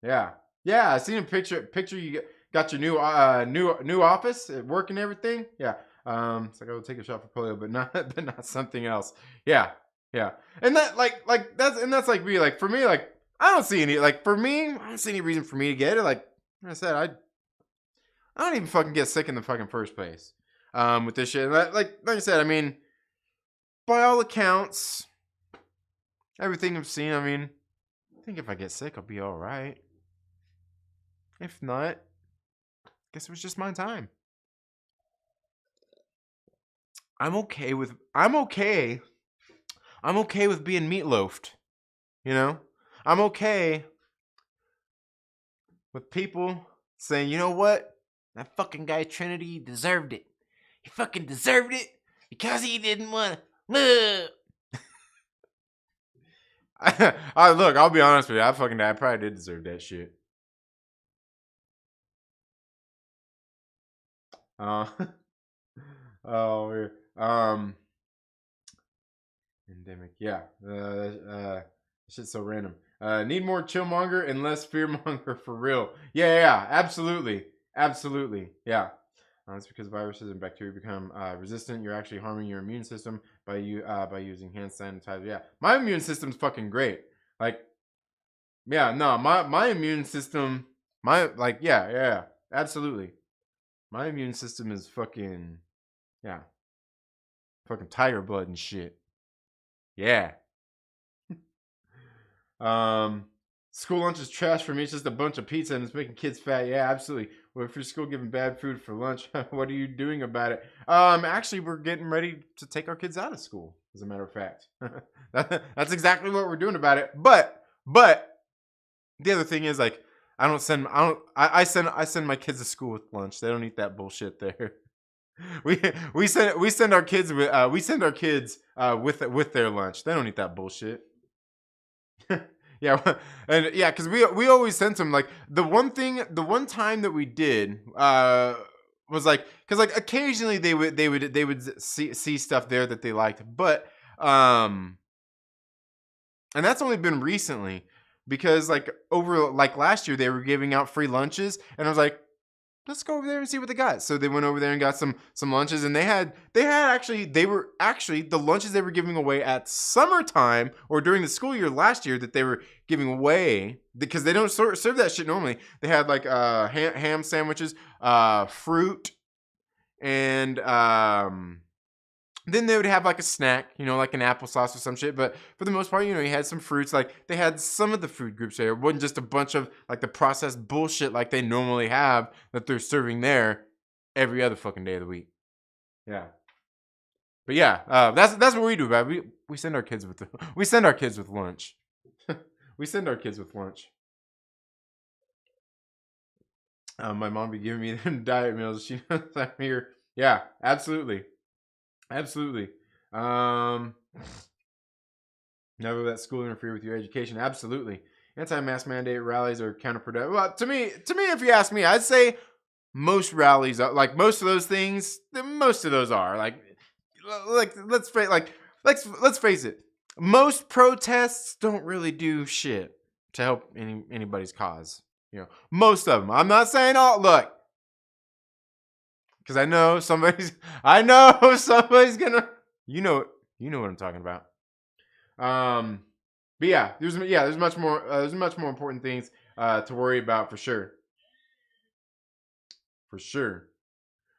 Yeah. Yeah, I seen a picture you got your new office at work and everything. Yeah. It's like I will take a shot for polio, but not something else. Yeah. Yeah. And that's like me, like for me, like I don't see any like for me, I don't see any reason for me to get it. Like I said, I don't even fucking get sick in the fucking first place. With this shit. Like I said, I mean, by all accounts, everything I've seen, I mean, I think if I get sick, I'll be all right. If not, guess it was just my time. I'm okay with being meatloafed. I'm okay with people saying, you know what? That fucking guy Trinity deserved it. He fucking deserved it because he didn't want to. Look, I'll be honest with you. I probably did deserve that shit. Oh, pandemic. Yeah. Shit's so random. Need more chillmonger and less fearmonger for real. Yeah, absolutely. Yeah. That's because viruses and bacteria become resistant. You're actually harming your immune system by using hand sanitizer. Yeah, my immune system's fucking great. Like, yeah, no, my immune system, yeah, absolutely. My immune system is fucking, yeah, fucking tiger blood and shit. Yeah. School lunch is trash for me. It's just a bunch of pizza and it's making kids fat. Yeah, absolutely. Well, if your school giving bad food for lunch, what are you doing about it? Actually, we're getting ready to take our kids out of school. As a matter of fact, that's exactly what we're doing about it. But the other thing is like I send my kids to school with lunch. They don't eat that bullshit there. We send our kids with with their lunch. They don't eat that bullshit. Yeah, and yeah, because we always sent them like the one time that we did was like because like occasionally they would see stuff there that they liked, but and that's only been recently because like over like last year they were giving out free lunches and I was like let's go over there and see what they got. So they went over there and got some lunches, and they were actually the lunches they were giving away at summertime or during the school year last year that they were giving away because they don't serve that shit normally. They had like ham sandwiches, fruit, and then they would have like a snack, like an applesauce or some shit. But for the most part, you had some fruits. Like they had some of the food groups there. It wasn't just a bunch of like the processed bullshit like they normally have that they're serving there every other fucking day of the week. Yeah. But yeah, that's what we do, man. We send our kids with lunch. We send our kids with lunch. My mom be giving me them diet meals. She knows I'm here. Yeah, absolutely. Never let school interfere with your education. Absolutely. Anti-mask mandate rallies are counterproductive. Well, to me, if you ask me, I'd say most rallies are like most of those things. Most of those are like let's face it. Most protests don't really do shit to help anybody's cause. Most of them. I'm not saying all. Look. Because I know somebody's gonna, what I'm talking about. But yeah, there's much more important things to worry about for sure.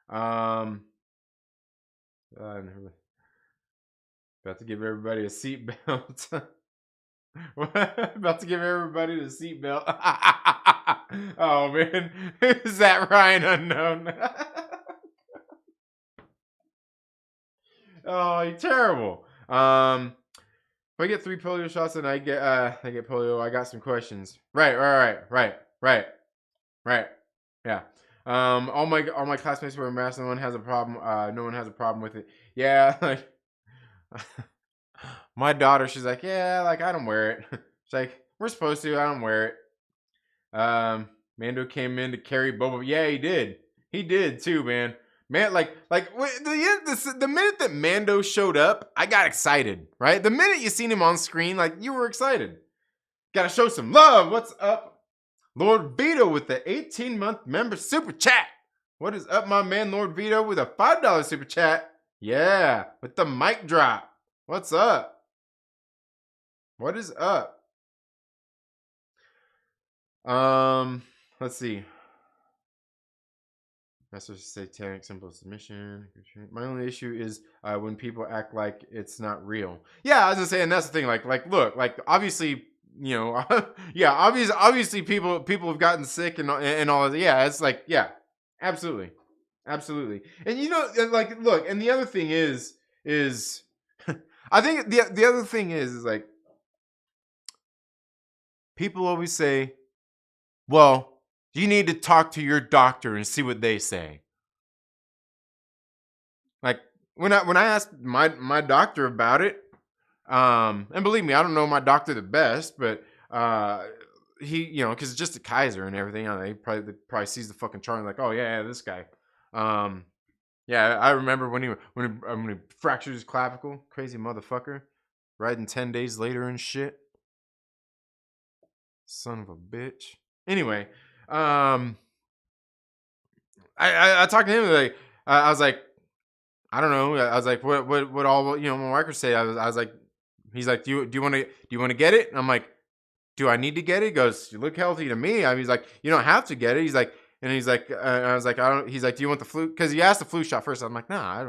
About to give everybody a seatbelt. About to give everybody the seatbelt. Oh man, is that Ryan Unknown? Oh, you're terrible. If I get 3 polio shots and I get polio, I got some questions. Right. Yeah. All my classmates wear masks. No one has a problem. No one has a problem with it. Yeah. Like, my daughter, she's like, yeah, like I don't wear it. She's like, we're supposed to. I don't wear it. Mando came in to carry Boba. Yeah, he did. He did too, man. Man, the minute that Mando showed up, I got excited, right? The minute you seen him on screen, like, you were excited. Gotta show some love. What's up? Lord Veedo with the 18-month member super chat. What is up, my man, Lord Veedo, with a $5 super chat? Yeah, with the mic drop. What's up? What is up? Let's see. Master satanic symbol submission. My only issue is when people act like it's not real. Yeah, I was gonna say, and that's the thing. Like, look, like obviously, yeah, obviously, people have gotten sick and all of that. Yeah, it's like, yeah, absolutely. And like, look, and the other thing is, I think the other thing is like, people always say, well, you need to talk to your doctor and see what they say. Like when I asked my doctor about it, and believe me, I don't know my doctor the best, but he, because it's just a Kaiser and everything. He probably sees the fucking chart and like, oh yeah, this guy. Yeah, I remember when he fractured his clavicle, crazy motherfucker, riding 10 days later and shit. Son of a bitch. Anyway. I talked to him like I was like, I don't know. I was like, what all my workers say? I was like, he's like, do you want to get it? And I'm like, do I need to get it? He goes, you look healthy to me. He's like, you don't have to get it. He's like, I was like, I don't. He's like, do you want the flu? Because he asked the flu shot first. I'm like, nah, I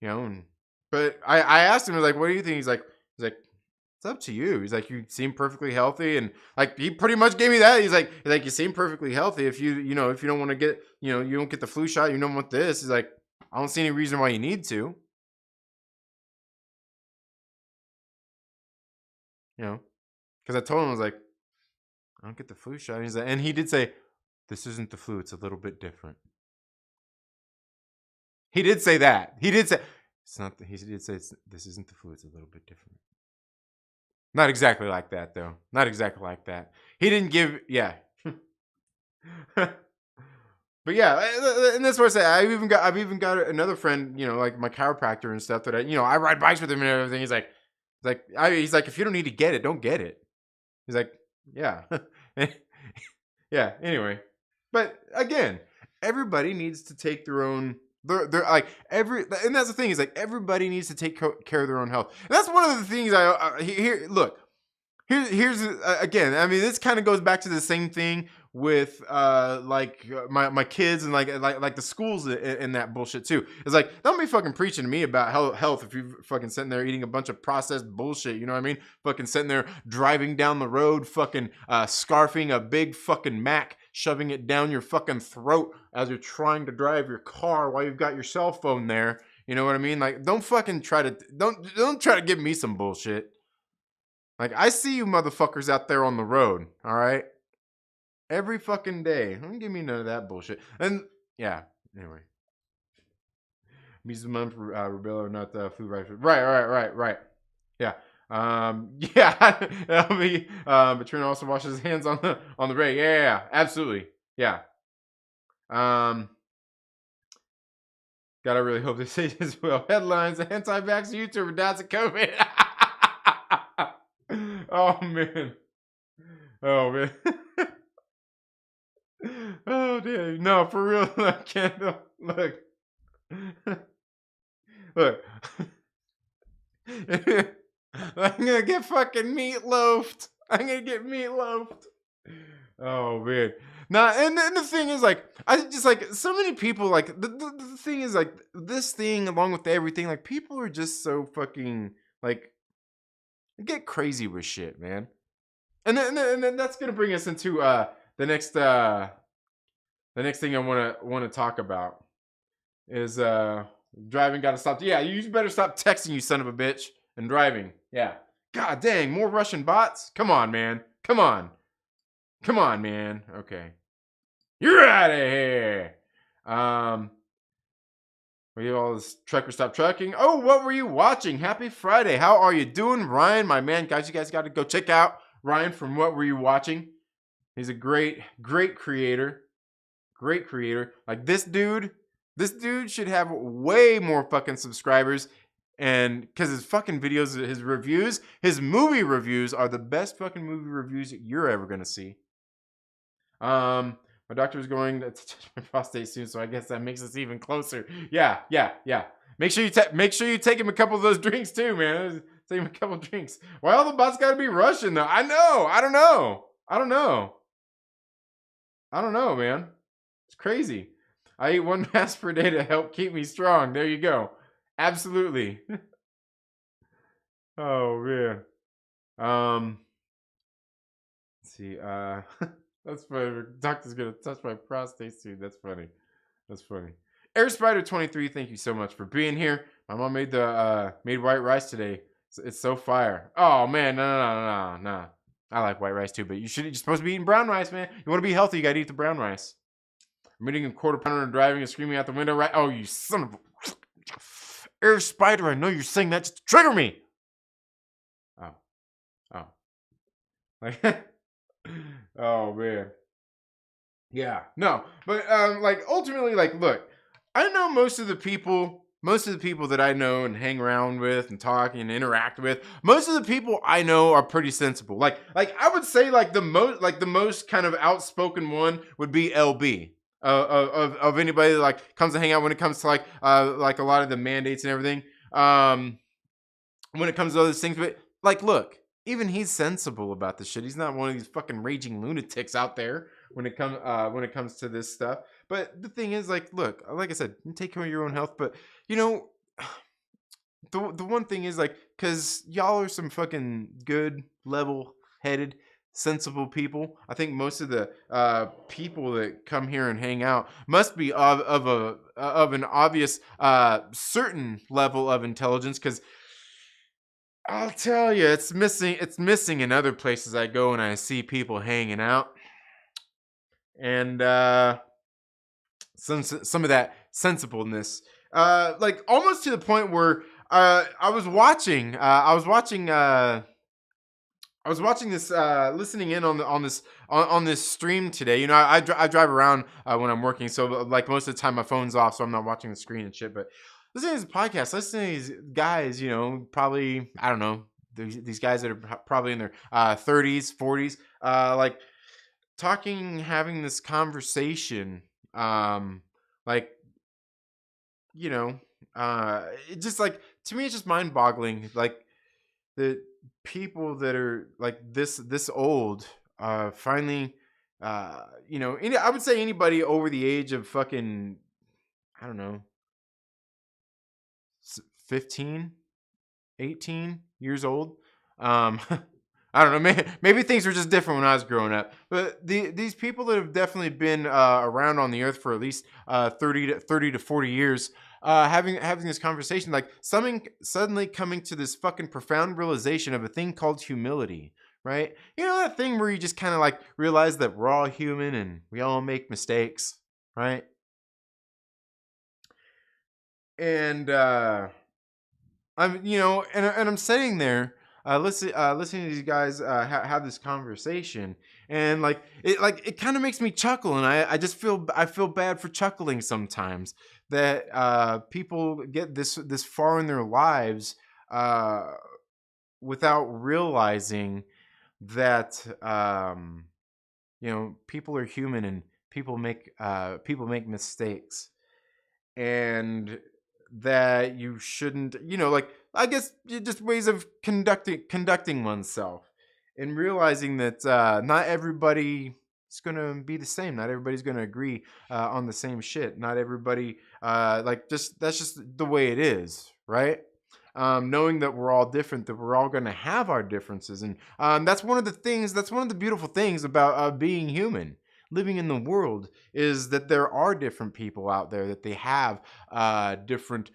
don't. But I asked him, like, what do you think? He's like, it's up to you. He's like, you seem perfectly healthy, and like he pretty much gave me that. He's like you seem perfectly healthy. If you if you don't want to get you don't get the flu shot, you don't want this. He's like, I don't see any reason why you need to. Because I told him, I was like, I don't get the flu shot. He's like, and he did say, this isn't the flu. It's a little bit different. He did say that. He did say it's not. He did say this isn't the flu. It's a little bit different. Not exactly like that, though. Not exactly like that. He didn't give, yeah. But yeah, and that's what I say. I've even got another friend, like my chiropractor and stuff that I ride bikes with him and everything. He's like, if you don't need to get it, don't get it. He's like, yeah, yeah. Anyway, but again, everybody needs to take their own. They're like and that's the thing is like everybody needs to take care of their own health. And that's one of the things I here. Look, here's again. I mean, this kind of goes back to the same thing with my kids and like the schools and that bullshit too. It's like don't be fucking preaching to me about health if you fucking sitting there eating a bunch of processed bullshit. You know what I mean? Fucking sitting there driving down the road, fucking scarfing a big fucking Mac, shoving it down your fucking throat as you're trying to drive your car while you've got your cell phone there. You know what I mean? Like don't fucking don't try to give me some bullshit. Like, I see you motherfuckers out there on the road, all right? Every fucking day. Don't give me none of that bullshit. And, yeah, anyway. Measles, mumps, rubella, not the flu virus. Right. Yeah. Yeah. That'll be, Trina also washes his hands on the ray. Yeah, absolutely. Yeah. Gotta really hope this say as well. Headlines, anti-vax YouTuber dies of COVID. Oh man. Oh damn. No, for real. I can't look. Look. I'm gonna get fucking meatloafed. Oh man. Nah, and the thing is like I just like so many people like the thing is like this thing along with everything, like people are just so fucking like get crazy with shit, man. And then that's gonna bring us into the next thing I wanna talk about is driving gotta stop. Yeah, you better stop texting, you son of a bitch, and driving. Yeah. God dang, more Russian bots? Come on, man. Come on, man. Okay. You're out of here. We all this trucker stop trucking. Oh, what were you watching? Happy Friday. How are you doing, Ryan? My man, guys, you guys got to go check out Ryan from What Were You Watching. He's a great creator. Great creator. Like this dude should have way more fucking subscribers. And because his fucking videos, his reviews, his movie reviews are the best fucking movie reviews you're ever gonna see. My doctor is going to touch my prostate soon, so I guess that makes us even closer. Yeah. Make sure you take him a couple of those drinks too, man. Take him a couple of drinks. Why all the bots gotta be Russian though? I know. I don't know, man. It's crazy. I eat 1 mass per day to help keep me strong. There you go. Absolutely. Oh man. Let's see. That's funny. The doctor's gonna touch my prostate soon. That's funny. Air Spider 23, thank you so much for being here. My mom made white rice today. It's so fire. Oh man, no. I like white rice too, but you're supposed to be eating brown rice, man. You want to be healthy, you gotta eat the brown rice. I'm eating a quarter pounder and driving and screaming out the window, right? Oh, you son of a Air Spider, I know you're saying that just to trigger me. Oh. Like oh man. Yeah. No. But like ultimately, like, look, I know most of the people that I know and hang around with and talk and interact with, most of the people I know are pretty sensible. Like I would say like the most kind of outspoken one would be LB. Of anybody that like comes to hang out when it comes to like a lot of the mandates and everything. When it comes to those things, but like, look, even he's sensible about this shit. He's not one of these fucking raging lunatics out there when it comes to this stuff. But the thing is, like, look, like I said, take care of your own health. But you know, the one thing is like, cause y'all are some fucking good, level-headed, sensible people. I think most of the people that come here and hang out must be of an obvious certain level of intelligence, because I'll tell you, it's missing in other places I go and I see people hanging out, and some of that sensibleness, like almost to the point where I was watching this, listening in on this stream today. You know, I drive around when I'm working, so like most of the time my phone's off, so I'm not watching the screen and shit. But listening to this podcast, listening to these guys, you know, probably, I don't know, these guys that are probably in their 30s, 40s, like talking, having this conversation Like, you know, it just like, to me, it's just mind boggling. Like, the people that are like this old, finally, I would say anybody over the age of fucking, I don't know, 15, 18 years old. Um, I don't know. Maybe things were just different when I was growing up. But these people that have definitely been around on the earth for at least 30 to 40 years, having this conversation, like something suddenly coming to this fucking profound realization of a thing called humility, right? You know that thing where you just kind of like realize that we're all human and we all make mistakes, right? And and I'm sitting there, listening to these guys have this conversation, and it kind of makes me chuckle, and I feel bad for chuckling sometimes that people get this far in their lives uh, without realizing that people are human and people make mistakes, and that you shouldn't, like, I guess just ways of conducting oneself, and realizing that not everybody is gonna be the same. Not everybody's gonna agree on the same shit. Not everybody, like, just that's just the way it is, right? Knowing that we're all different, that we're all going to have our differences, and that's one of the things. That's one of the beautiful things about being human, living in the world, is that there are different people out there, that they have different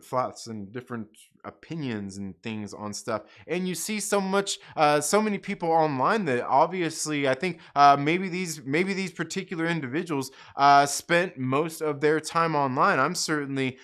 thoughts and different opinions and things on stuff. And you see so many people online that obviously, I think, maybe these particular individuals spent most of their time online. I'm certainly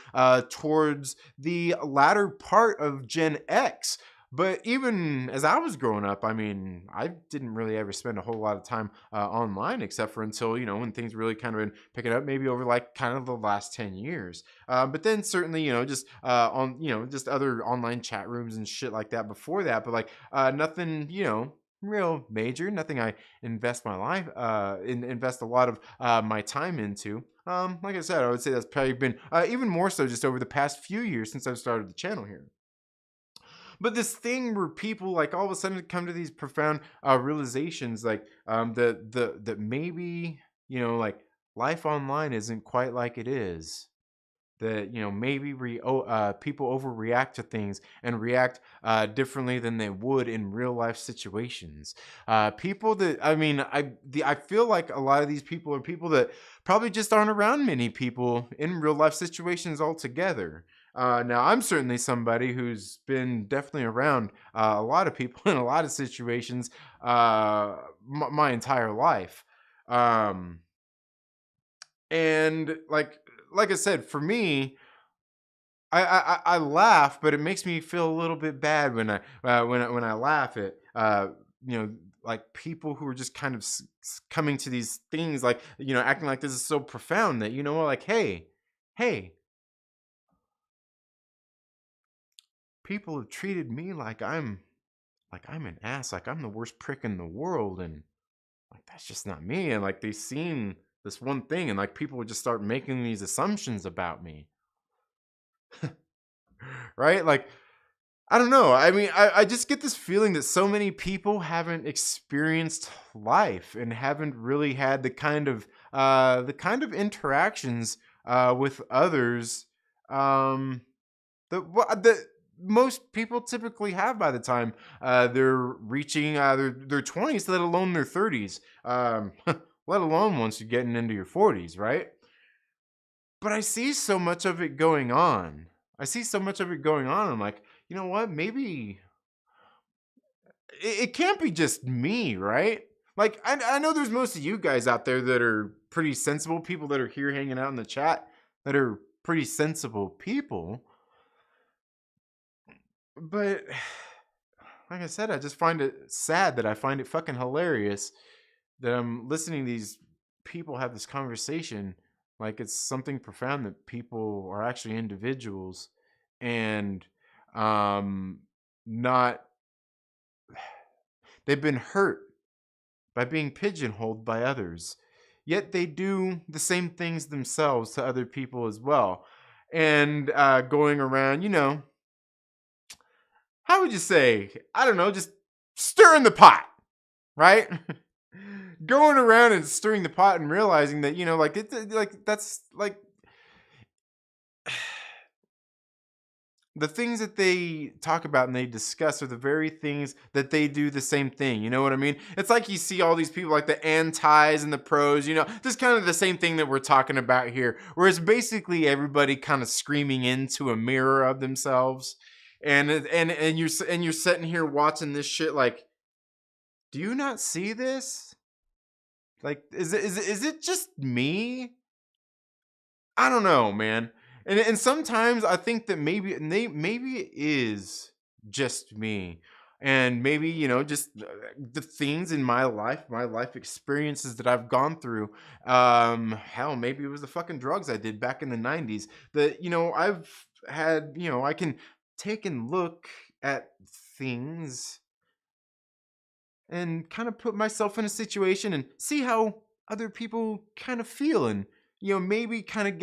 towards the latter part of Gen X. But even as I was growing up, I mean, I didn't really ever spend a whole lot of time online, except for until, when things really kind of been picking up, maybe over like kind of the last 10 years. But then certainly, just just other online chat rooms and shit like that before that. But like nothing, real major, nothing I invest a lot of my time into. Like I said, I would say that's probably been even more so just over the past few years since I've started the channel here. But this thing where people like all of a sudden come to these profound realizations, like that maybe, like, life online isn't quite like it is. That, maybe people overreact to things and react differently than they would in real life situations. People that, I feel like a lot of these people are people that probably just aren't around many people in real life situations altogether. Now, I'm certainly somebody who's been definitely around a lot of people in a lot of situations my entire life. Um, and like I said, for me, I laugh, but it makes me feel a little bit bad when I laugh at you know like people who are just kind of coming to these things, like, acting like this is so profound that, like, hey, people have treated me like I'm an ass, like I'm the worst prick in the world, and like that's just not me, and like they've seen this one thing, and like people would just start making these assumptions about me, right? Like, I don't know. I mean, I just get this feeling that so many people haven't experienced life and haven't really had the kind of interactions with others um, that most people typically have by the time they're reaching their 20s, let alone their 30s, let alone once you're getting into your 40s, right? But I see so much of it going on. I see so much of it going on. I'm like, you know what? Maybe it can't be just me, right? Like, I know there's most of you guys out there that are pretty sensible people that are here hanging out in the chat that are pretty sensible people. But like I said, I just find it sad that I find it fucking hilarious that I'm listening to these people have this conversation like it's something profound, that people are actually individuals, and um not they've been hurt by being pigeonholed by others. yet they do the same things themselves to other people as well. And going around, how would you say? I don't know, just stirring the pot, right? Going around and stirring the pot and realizing that, like like that's like the things that they talk about and they discuss are the very things that they do the same thing. You know what I mean? It's like you see all these people, like the antis and the pros, just kind of the same thing that we're talking about here, where it's basically everybody kind of screaming into a mirror of themselves. And you're sitting here watching this shit like, do you not see this? Like, is it just me? I don't know, man. And sometimes I think that maybe it is just me. And maybe, just the things in my life experiences that I've gone through. Hell, maybe it was the fucking drugs I did back in the 90s that, I've had, I can take and look at things and kind of put myself in a situation and see how other people kind of feel, and maybe kind of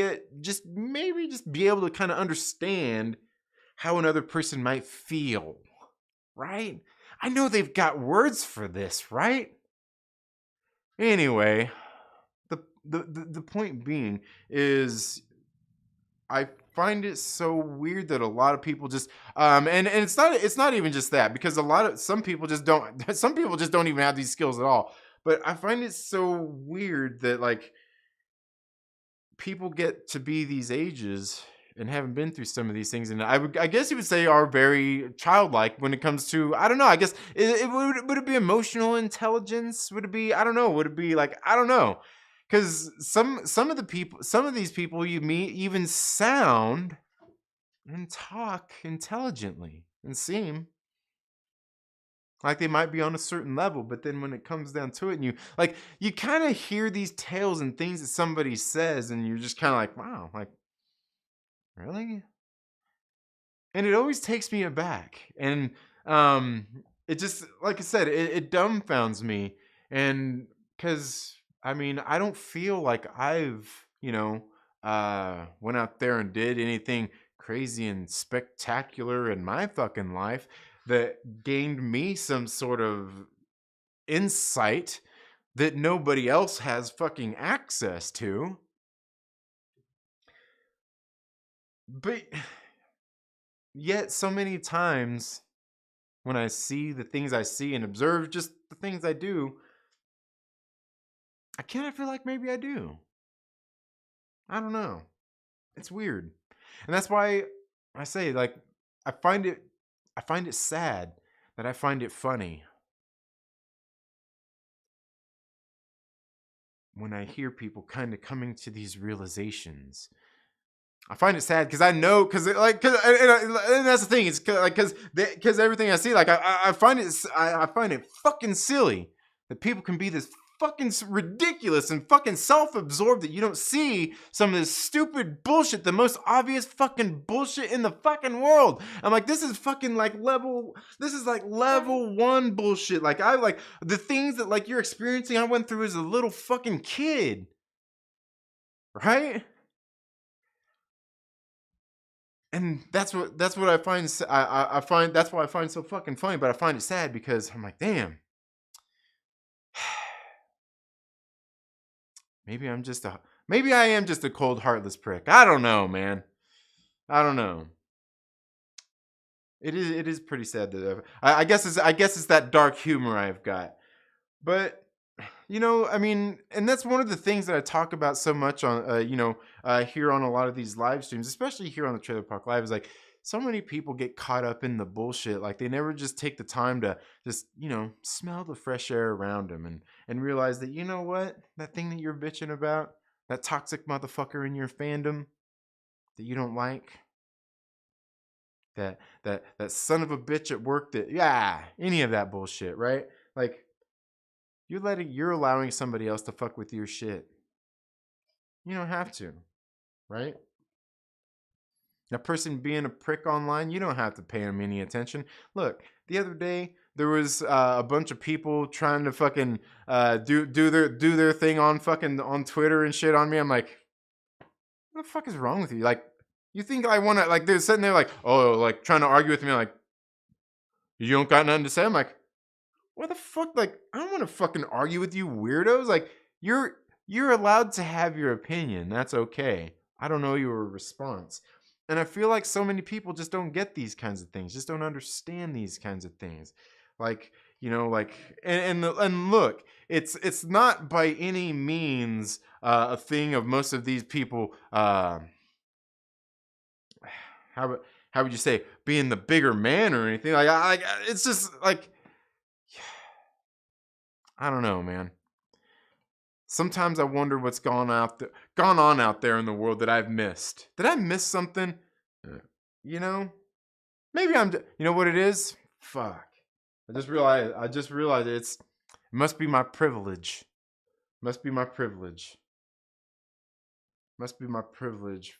maybe just be able to kind of understand how another person might feel, right? I know they've got words for this, right? Anyway, the point being is, I find it so weird that a lot of people just and it's not even just that, because some people just don't some people just don't even have these skills at all. But I find it so weird that, like, people get to be these ages and haven't been through some of these things, and I guess you would say are very childlike when it comes to, I don't know, I guess would it be emotional intelligence, would it be, I don't know, would it be like, I don't know, because some of these people you meet even sound and talk intelligently and seem like they might be on a certain level, but then when it comes down to it, and you kind of hear these tales and things that somebody says, and you're just kind of like, wow, like, really? And it always takes me aback, and um it just, like I said, it dumbfounds me. And because, I mean, I don't feel like I've, went out there and did anything crazy and spectacular in my fucking life that gained me some sort of insight that nobody else has fucking access to. But yet so many times when I see the things I see and observe just the things I do, I kind of feel like maybe I do. I don't know. It's weird. And that's why I say, like, I find it I find it sad that I find it funny when I hear people kind of coming to these realizations. I find it sad because I know, because like, and that's the thing. It's because everything I see, like, I find I find it fucking silly that people can be this fucking ridiculous and fucking self-absorbed that you don't see some of this stupid bullshit, the most obvious fucking bullshit in the fucking world. I'm like, this is fucking like level. This is like level one bullshit. Like, I like the things that, like, you're experiencing. I went through as a little fucking kid, right? And that's what I find. I find that's why I find so fucking funny. But I find it sad because I'm like, damn, maybe maybe I am just a cold, heartless prick. I don't know, man. I don't know. It is pretty sad that I guess it's that dark humor I've got. But I mean, and that's one of the things that I talk about so much on, here on a lot of these live streams, especially here on the Trailer Park Live, is like, so many people get caught up in the bullshit. Like, they never just take the time to just, smell the fresh air around them, and realize that, what, that thing that you're bitching about, that toxic motherfucker in your fandom that you don't like, that son of a bitch at work, that, yeah, any of that bullshit, right? Like, you're allowing somebody else to fuck with your shit. You don't have to, right? A person being a prick online, you don't have to pay them any attention. Look, the other day there was a bunch of people trying to fucking do their thing on fucking on Twitter and shit on me. I'm like, what the fuck is wrong with you? Like, you think I want to like? They're sitting there like, oh, like trying to argue with me. Like, you don't got nothing to say. I'm like, what the fuck? Like, I don't want to fucking argue with you, weirdos. Like, you're allowed to have your opinion. That's okay. I don't know your response. And I feel like so many people just don't get these kinds of things. Just don't understand these kinds of things. Like, like and look, it's not by any means a thing of most of these people how how would you say being the bigger man or anything like it's just like I don't know, man. Sometimes I wonder what's gone on out there in the world that I've missed. Did I miss something? Uh, You know, maybe you know what it is? Fuck. I just realized it must be my privilege. Must be my privilege. Must be my privilege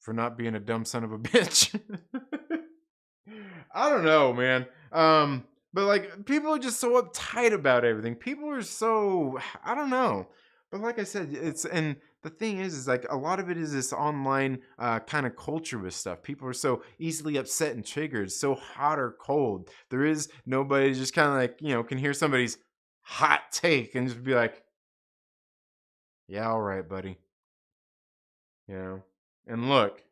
for not being a dumb son of a bitch. I don't know, man. But like people are just so uptight about everything. People are so I don't know. But like I said, it's and the thing is like a lot of it is this online kind of culture with stuff. People are so easily upset and triggered, so hot or cold. There is nobody just kind of like can hear somebody's hot take and just be like, yeah, all right, buddy. You know. And look,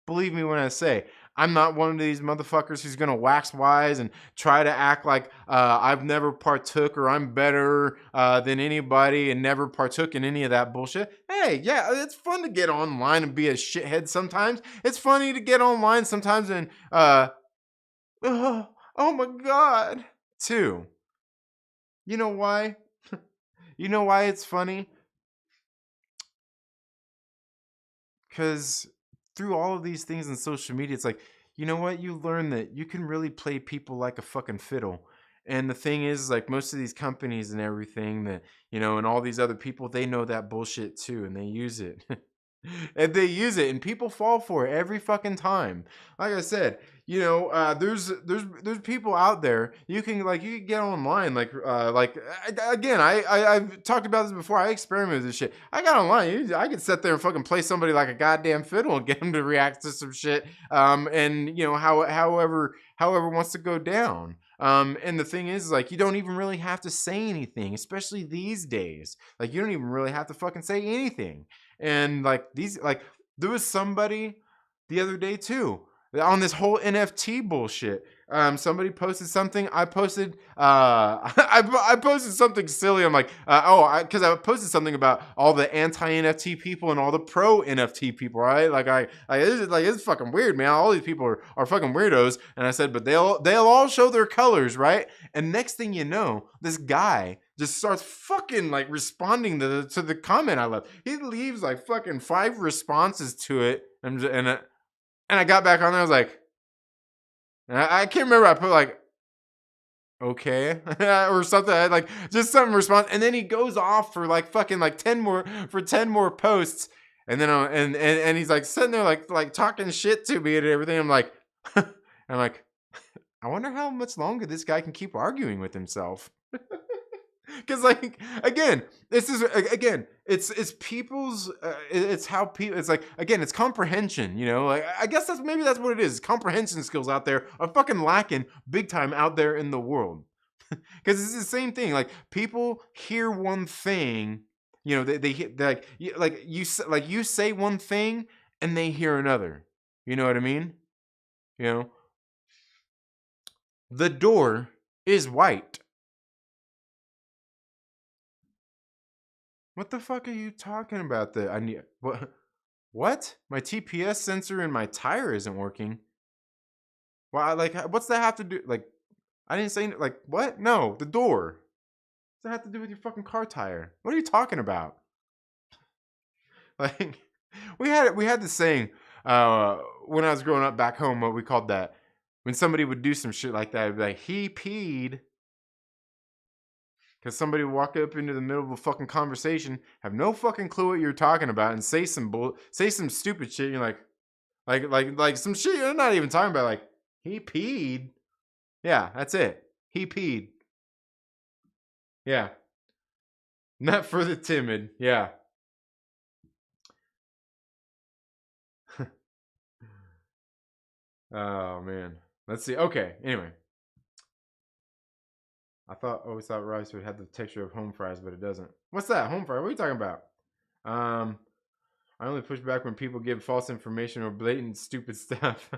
believe me when I say I'm not one of these motherfuckers who's gonna wax wise and try to act like I've never partook or I'm better than anybody and never partook in any of that bullshit. Hey, yeah, it's fun to get online and be a shithead sometimes. It's funny to get online sometimes and oh my god, too. You know why? You know why it's funny? Because through all of these things in social media, it's like, you know what? You learn that you can really play people like a fucking fiddle. And the thing is, like, most of these companies and everything that, and all these other people, they know that bullshit too, and they use it. And they use it, and people fall for it every fucking time. Like I said, there's people out there you can get online again. I've talked about this before. I experimented with this shit. I got online. I could sit there and fucking play somebody like a goddamn fiddle and get them to react to some shit. And however wants to go down. And the thing is, like, you don't even really have to say anything, especially these days. Like, you don't even really have to fucking say anything. And there was somebody the other day too on this whole NFT bullshit. Somebody posted something. I posted. I posted something silly. I'm like, because I posted something about all the anti NFT people and all the pro NFT people, right? It's fucking weird, man. All these people are fucking weirdos. And I said, but they'll all show their colors, right? And next thing you know, this guy just starts fucking like responding to the comment I left. He leaves like fucking 5 responses to it, and I got back on there. I was like. I can't remember. I put like, okay, or something. I like just some response, and then he goes off for like fucking like 10 more posts, and then and he's like sitting there like talking shit to me and everything. I'm like, I wonder how much longer this guy can keep arguing with himself. Because like again, it's people's it's how people it's like again it's comprehension, like I guess that's what it is. Comprehension skills out there are fucking lacking big time out there in the world. Because it's the same thing. Like people hear one thing, you say one thing and they hear another. You know what I mean? You know, the door is white. What the fuck are you talking about? I need what? What? My TPS sensor in my tire isn't working. Well, what's that have to do? Like, I didn't say like what? No, the door. What's that have to do with your fucking car tire? What are you talking about? Like, we had this saying when I was growing up back home. What we called that when somebody would do some shit like that, it'd be like he peed. Because somebody will walk up into the middle of a fucking conversation, have no fucking clue what you're talking about, and say some stupid shit. You're like some shit you're not even talking about. Like, he peed. Yeah, that's it. He peed. Yeah. Not for the timid. Yeah. Oh, man. Let's see. Okay. Anyway. Always thought rice would have the texture of home fries, but it doesn't. What's that? Home fry? What are you talking about? I only push back when people give false information or blatant stupid stuff.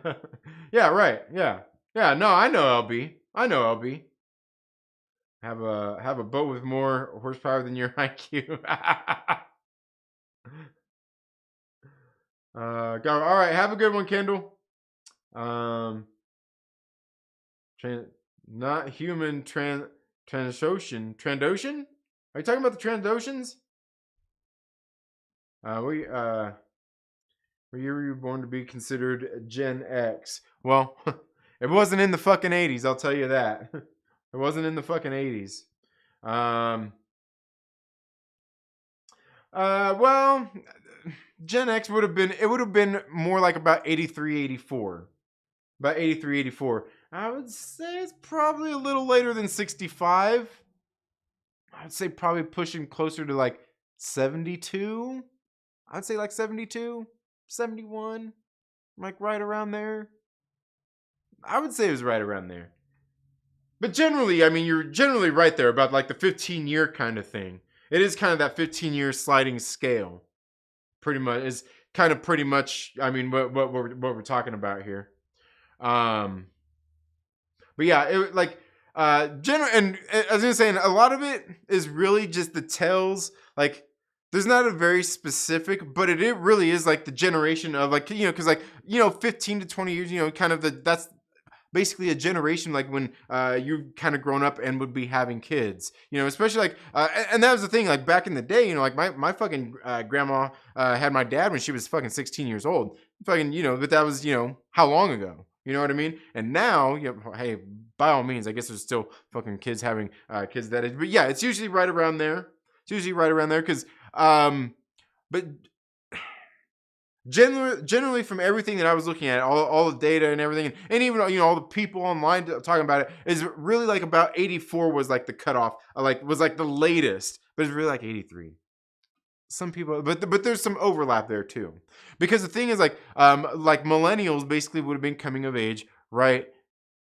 Yeah, right. Yeah. Yeah, no, I know LB. I know LB. Have a boat with more horsepower than your IQ. Go. All right, have a good one, Kendall. Not human Trandoshan. Trandoshan? Are you talking about the Trandoshans? Were you born to be considered Gen X? Well, it wasn't in the fucking 80s, I'll tell you that. It wasn't in the fucking 80s. Well, Gen X would have been more like about 83, 84. About 83, 84. I would say it's probably a little later than 65. I'd say probably pushing closer to like 72. I'd say like 72, 71. Like right around there. I would say it was right around there. But generally, I mean, you're generally right there about like the 15-year kind of thing. It is kind of that 15-year sliding scale. Pretty much is kind of pretty much. I mean, what we're talking about here. But yeah, it like general, and as I was saying, a lot of it is really just the tells. Like, there's not a very specific, but it really is like the generation of like, because like 15 to 20 years, kind of that's basically a generation like when you've kind of grown up and would be having kids, especially like and that was the thing, like back in the day, like my fucking grandma had my dad when she was fucking 16 years old, fucking, but that was how long ago, you know what I mean? And now, hey, by all means, I guess there's still fucking kids having kids that age, but yeah, it's usually right around there. Because but generally from everything that I was looking at, all the data and everything, and even all the people online talking about it, is really like about 84 was like the cutoff, was like the latest, but it's really like 83. Some people, but there's some overlap there too, because the thing is like millennials basically would have been coming of age right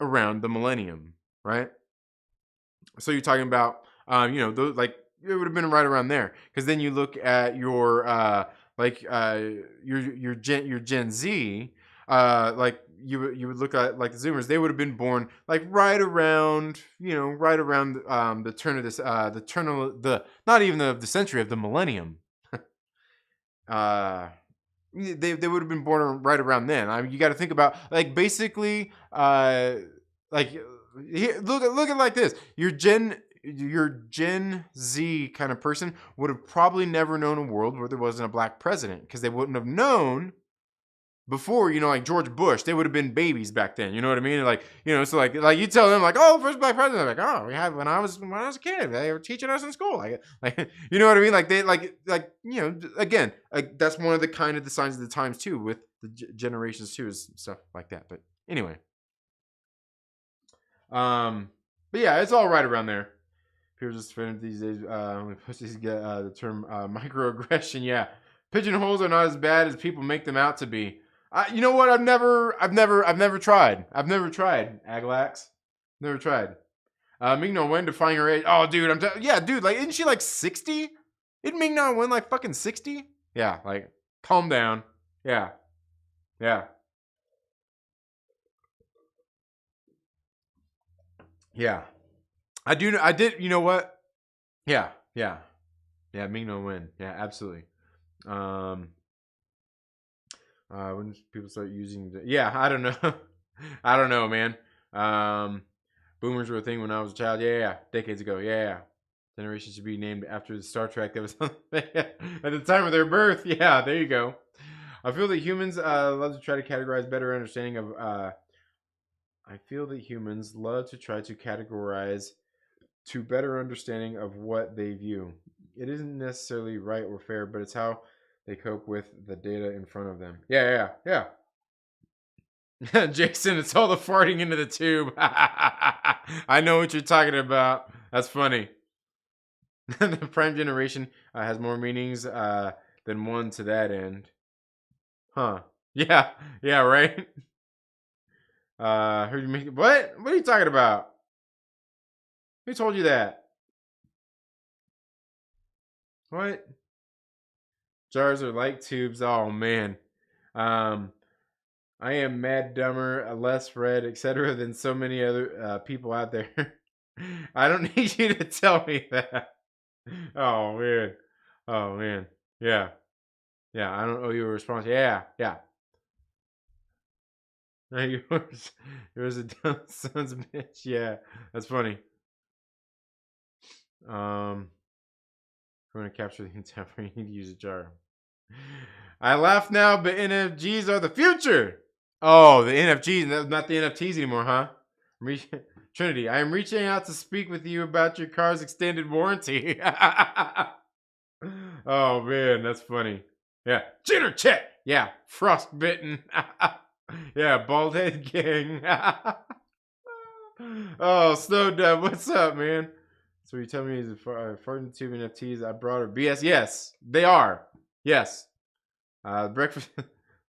around the millennium, right? So you're talking about those, like, it would have been right around there, because then you look at your your Gen Z, like you would look at like the Zoomers. They would have been born like right around the turn of this not even of the century, of the millennium. They would have been born right around then. I mean, you got to think about like basically like look at like this. Your Gen Z kind of person would have probably never known a world where there wasn't a black president, because they wouldn't have known before, like George Bush. They would have been babies back then. You know what I mean? Like, so like you tell them like, oh, first black president. They're like, oh, we had when I was a kid. They were teaching us in school. Like you know what I mean? Like they like again, that's one of the kind of the signs of the times too, with the generations too, is stuff like that. But anyway, but yeah, it's all right around there. People just offended these days. When pussies get the term microaggression. Yeah, pigeonholes are not as bad as people make them out to be. You know what? I've never tried. Aglax. Never tried. Ming-Na Wen defying her age. Oh, dude, yeah, dude. Like, isn't she like 60? Isn't Ming-Na Wen like fucking 60? Yeah, like, calm down. Yeah, yeah, yeah. I do. I did. You know what? Yeah, yeah, yeah. Ming-Na Wen. Yeah, absolutely. When people start using yeah, I don't know. I don't know, man. Boomers were a thing when I was a child. Yeah, decades ago. Yeah. Generation should be named after the Star Trek that was at the time of their birth. Yeah, there you go. I feel that humans love to try to categorize better understanding of I feel that humans love to try to categorize to better understanding of what they view. It isn't necessarily right or fair, but it's how they cope with the data in front of them. Yeah. Jason, it's all the farting into the tube. I know what you're talking about. That's funny. The prime generation has more meanings than one to that end. Huh. Yeah, right? Who you make what? What are you talking about? Who told you that? What? Jars are like tubes. Oh man. Um I am mad dumber, less read, etc. than so many other people out there. I don't need you to tell me that. Oh man. Oh man. Yeah. I don't owe you a response. Yeah. No, yours a dumb son's bitch. Yeah, that's funny. If you want to capture the intent, you need to use a jar. I laugh now, but NFGs are the future. Oh, the NFGs, not the NFTs anymore, huh? Trinity, I am reaching out to speak with you about your car's extended warranty. Oh man, that's funny. Yeah, jitter check. Yeah, frostbitten. Yeah, bald head gang. Oh, Snow Dub, what's up, man? So you tell me is farting tube NFTs I brought her BS? Yes, they are. Yes. Breakfast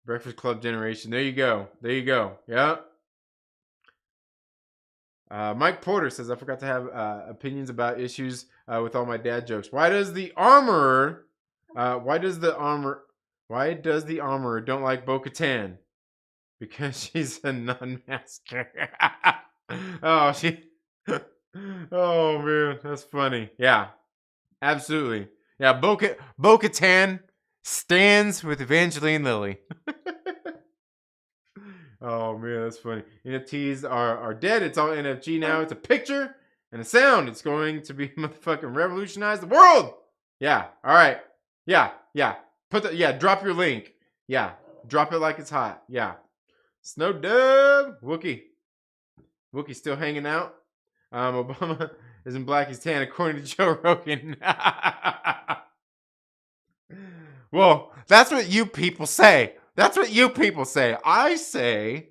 Breakfast Club generation. There you go. Yeah. Mike Porter says I forgot to have opinions about issues with all my dad jokes. Why does the armorer don't like Bo-Katan? Because she's a non-masker. Oh, oh man, that's funny. Yeah, absolutely. Yeah, Bo-Katan stands with Evangeline Lilly. Oh man, that's funny. NFTs are dead. It's all NFG now. It's a picture and a sound. It's going to be motherfucking revolutionize the world. Yeah. All right. Yeah. Drop your link. Yeah. Drop it like it's hot. Yeah. Snow Dub. Wookie still hanging out. Obama isn't black, he's tan, according to Joe Rogan. Well, that's what you people say. I say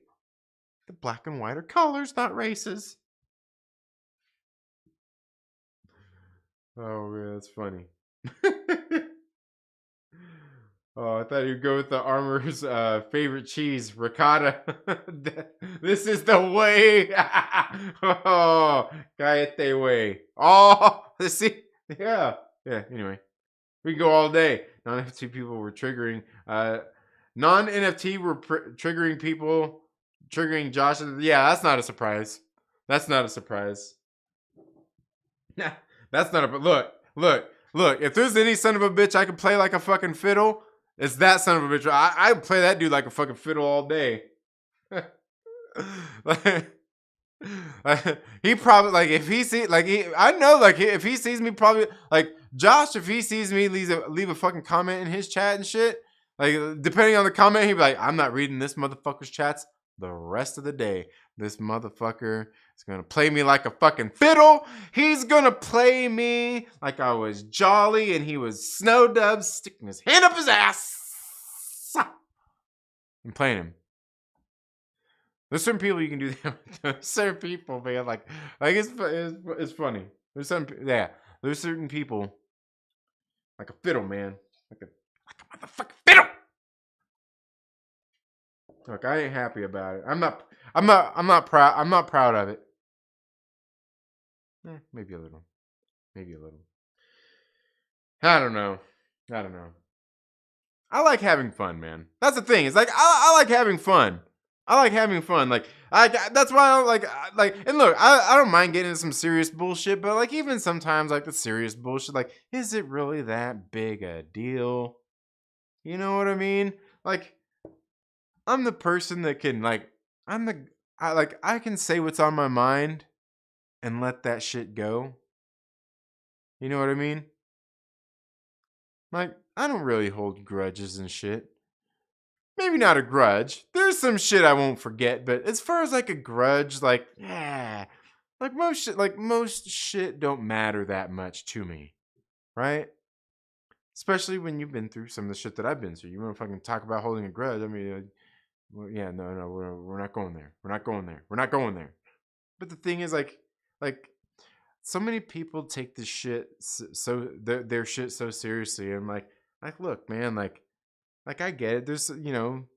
the black and white are colors, not races. Oh man, that's funny. Oh, I thought you'd go with the armor's favorite cheese, ricotta. This is the way. Oh, Gaete way. Oh, see, yeah. Anyway, we can go all day. Non-NFT people were triggering. Non-NFT were triggering people, triggering Josh. Yeah, that's not a surprise. That's not a surprise. That's not a look. If there's any son of a bitch I can play like a fucking fiddle, it's that son of a bitch. I play that dude like a fucking fiddle all day. He probably like if he see like I know like if he sees me probably like Josh, if he sees me leave a fucking comment in his chat and shit, like depending on the comment, he'd be like, I'm not reading this motherfucker's chats the rest of the day. This motherfucker is gonna play me like a fucking fiddle. He's gonna play me like I was Jolly and he was Snow Dub sticking his hand up his ass. I'm playing him. There's certain people you can do that with. Certain people, man, like it's funny. There's certain people like a fiddle, man, like a motherfucking fiddle. Look, I ain't happy about it. I'm not proud. I'm not proud of it. Maybe a little. I don't know. I like having fun, man. That's the thing. It's like I like having fun. Like that's why I like. And look, I don't mind getting into some serious bullshit, but like even sometimes like the serious bullshit, like is it really that big a deal? You know what I mean? Like I'm the person that can like I can say what's on my mind and let that shit go. You know what I mean? Like I don't really hold grudges and shit. Maybe not a grudge. There's some shit I won't forget, but as far as like a grudge, like, yeah, most shit don't matter that much to me, right? Especially when you've been through some of the shit that I've been through. You want to fucking talk about holding a grudge? I mean, well, yeah, no, we're not going there. We're not going there. We're not going there. But the thing is, like so many people take this shit their shit so seriously. And like, look, man, like I get it. There's, this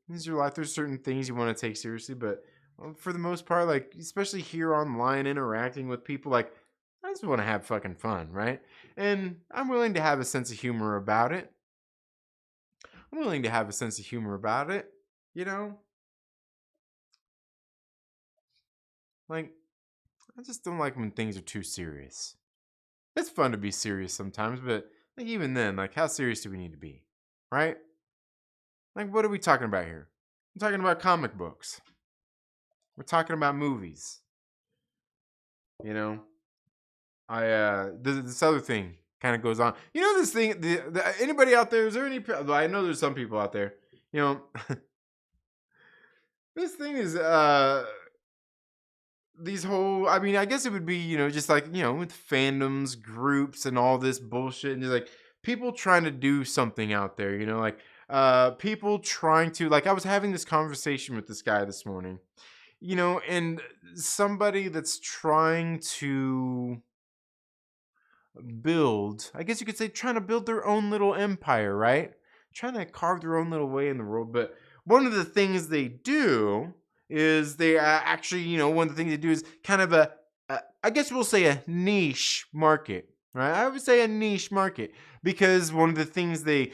is your life. There's certain things you want to take seriously, but for the most part, like especially here online, interacting with people, like I just want to have fucking fun, right? And I'm willing to have a sense of humor about it. I'm willing to have a sense of humor about it. You know, like I just don't like when things are too serious. It's fun to be serious sometimes, but like even then, like how serious do we need to be, right? Like what are we talking about here? We're talking about comic books. We're talking about movies. You know, this other thing kind of goes on. You know, this thing. Anybody out there? Is there any? I know there's some people out there. You know, this thing is these whole. I mean, I guess it would be just like with fandoms, groups, and all this bullshit, and just like people trying to do something out there. Like people trying to like. I was having this conversation with this guy this morning. And somebody that's trying to build, I guess you could say, trying to build their own little empire, right? Trying to carve their own little way in the world. But one of the things they do is they actually, one of the things they do is kind of I guess we'll say a niche market, right? I would say a niche market because one of the things they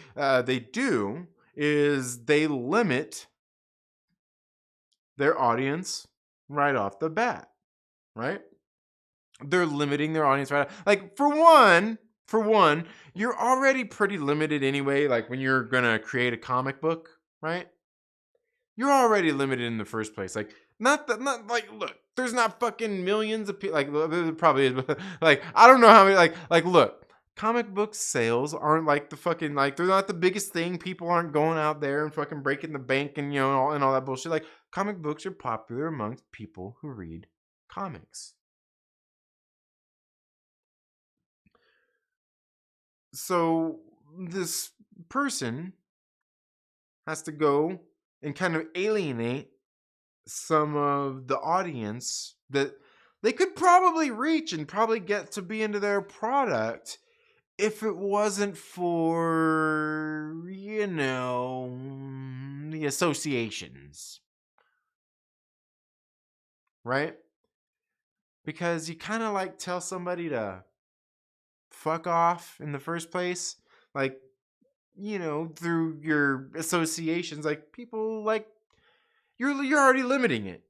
do is they limit their audience right off the bat, right? They're limiting their audience right. Like for one, you're already pretty limited anyway. Like when you're gonna create a comic book, right? You're already limited in the first place. Like not like look, there's not fucking millions of people. Like there probably is, but like I don't know how many. Like look, comic book sales aren't like the fucking like they're not the biggest thing. People aren't going out there and fucking breaking the bank and and all that bullshit. Like comic books are popular amongst people who read comics. So this person has to go and kind of alienate some of the audience that they could probably reach and probably get to be into their product if it wasn't for the associations, right? Because you kind of like tell somebody to fuck off in the first place, like through your associations, like people like you're already limiting it.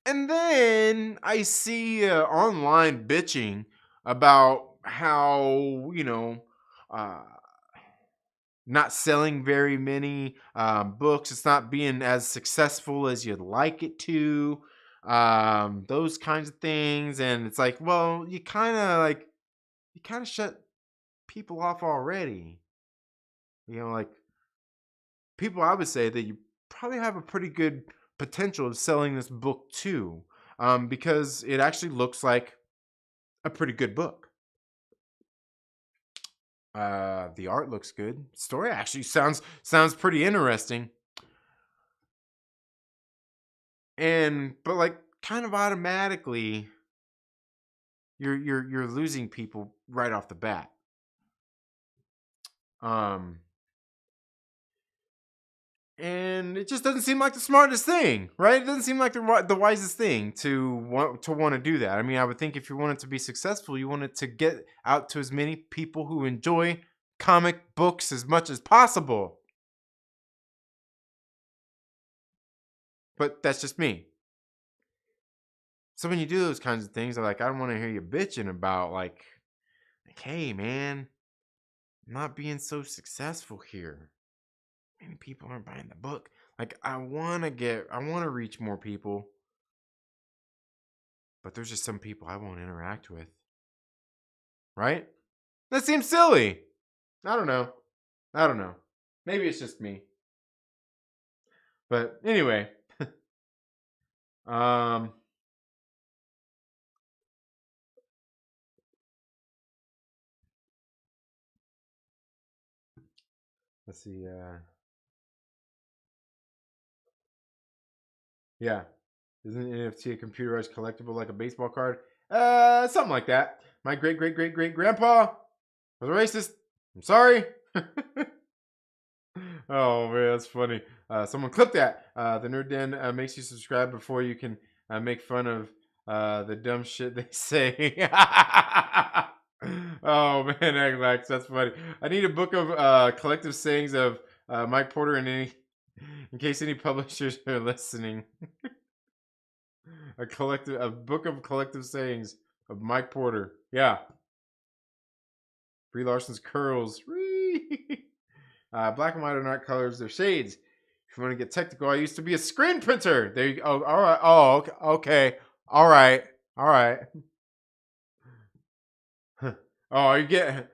And then I see online bitching about how uh, not selling very many books. It's not being as successful as you'd like it to. Those kinds of things, and it's like, well, you kind of shut people off already. Like people, I would say that you probably have a pretty good potential of selling this book too, because it actually looks like a pretty good book. The art looks good. Story actually sounds pretty interesting, but like kind of automatically, you're losing people right off the bat. Um, and it just doesn't seem like the smartest thing, right? It doesn't seem like the wisest thing to want to do that. I mean, I would think if you want it to be successful, you want it to get out to as many people who enjoy comic books as much as possible. But that's just me. So when you do those kinds of things, I don't want to hear you bitching about like, hey man, I'm not being so successful here. Many people aren't buying the book. Like I want to reach more people, but there's just some people I won't interact with. Right? That seems silly. I don't know. I don't know. Maybe it's just me. But anyway, um Let's see. Yeah. Isn't NFT a computerized collectible like a baseball card? Something like that. My great great great great grandpa was a racist. I'm sorry. Oh man, that's funny. Someone clip that. The Nerd Den makes you subscribe before you can make fun of the dumb shit they say. Oh man, Aglax, that's funny. I need a book of collective sayings of Mike Porter in case any publishers are listening. A book of collective sayings of Mike Porter. Yeah. Brie Larson's curls. Black and white are not colors; they're shades. If you want to get technical, I used to be a screen printer. There you go. Oh, all right. Oh, okay. Okay. All right. All right. Oh, are you getting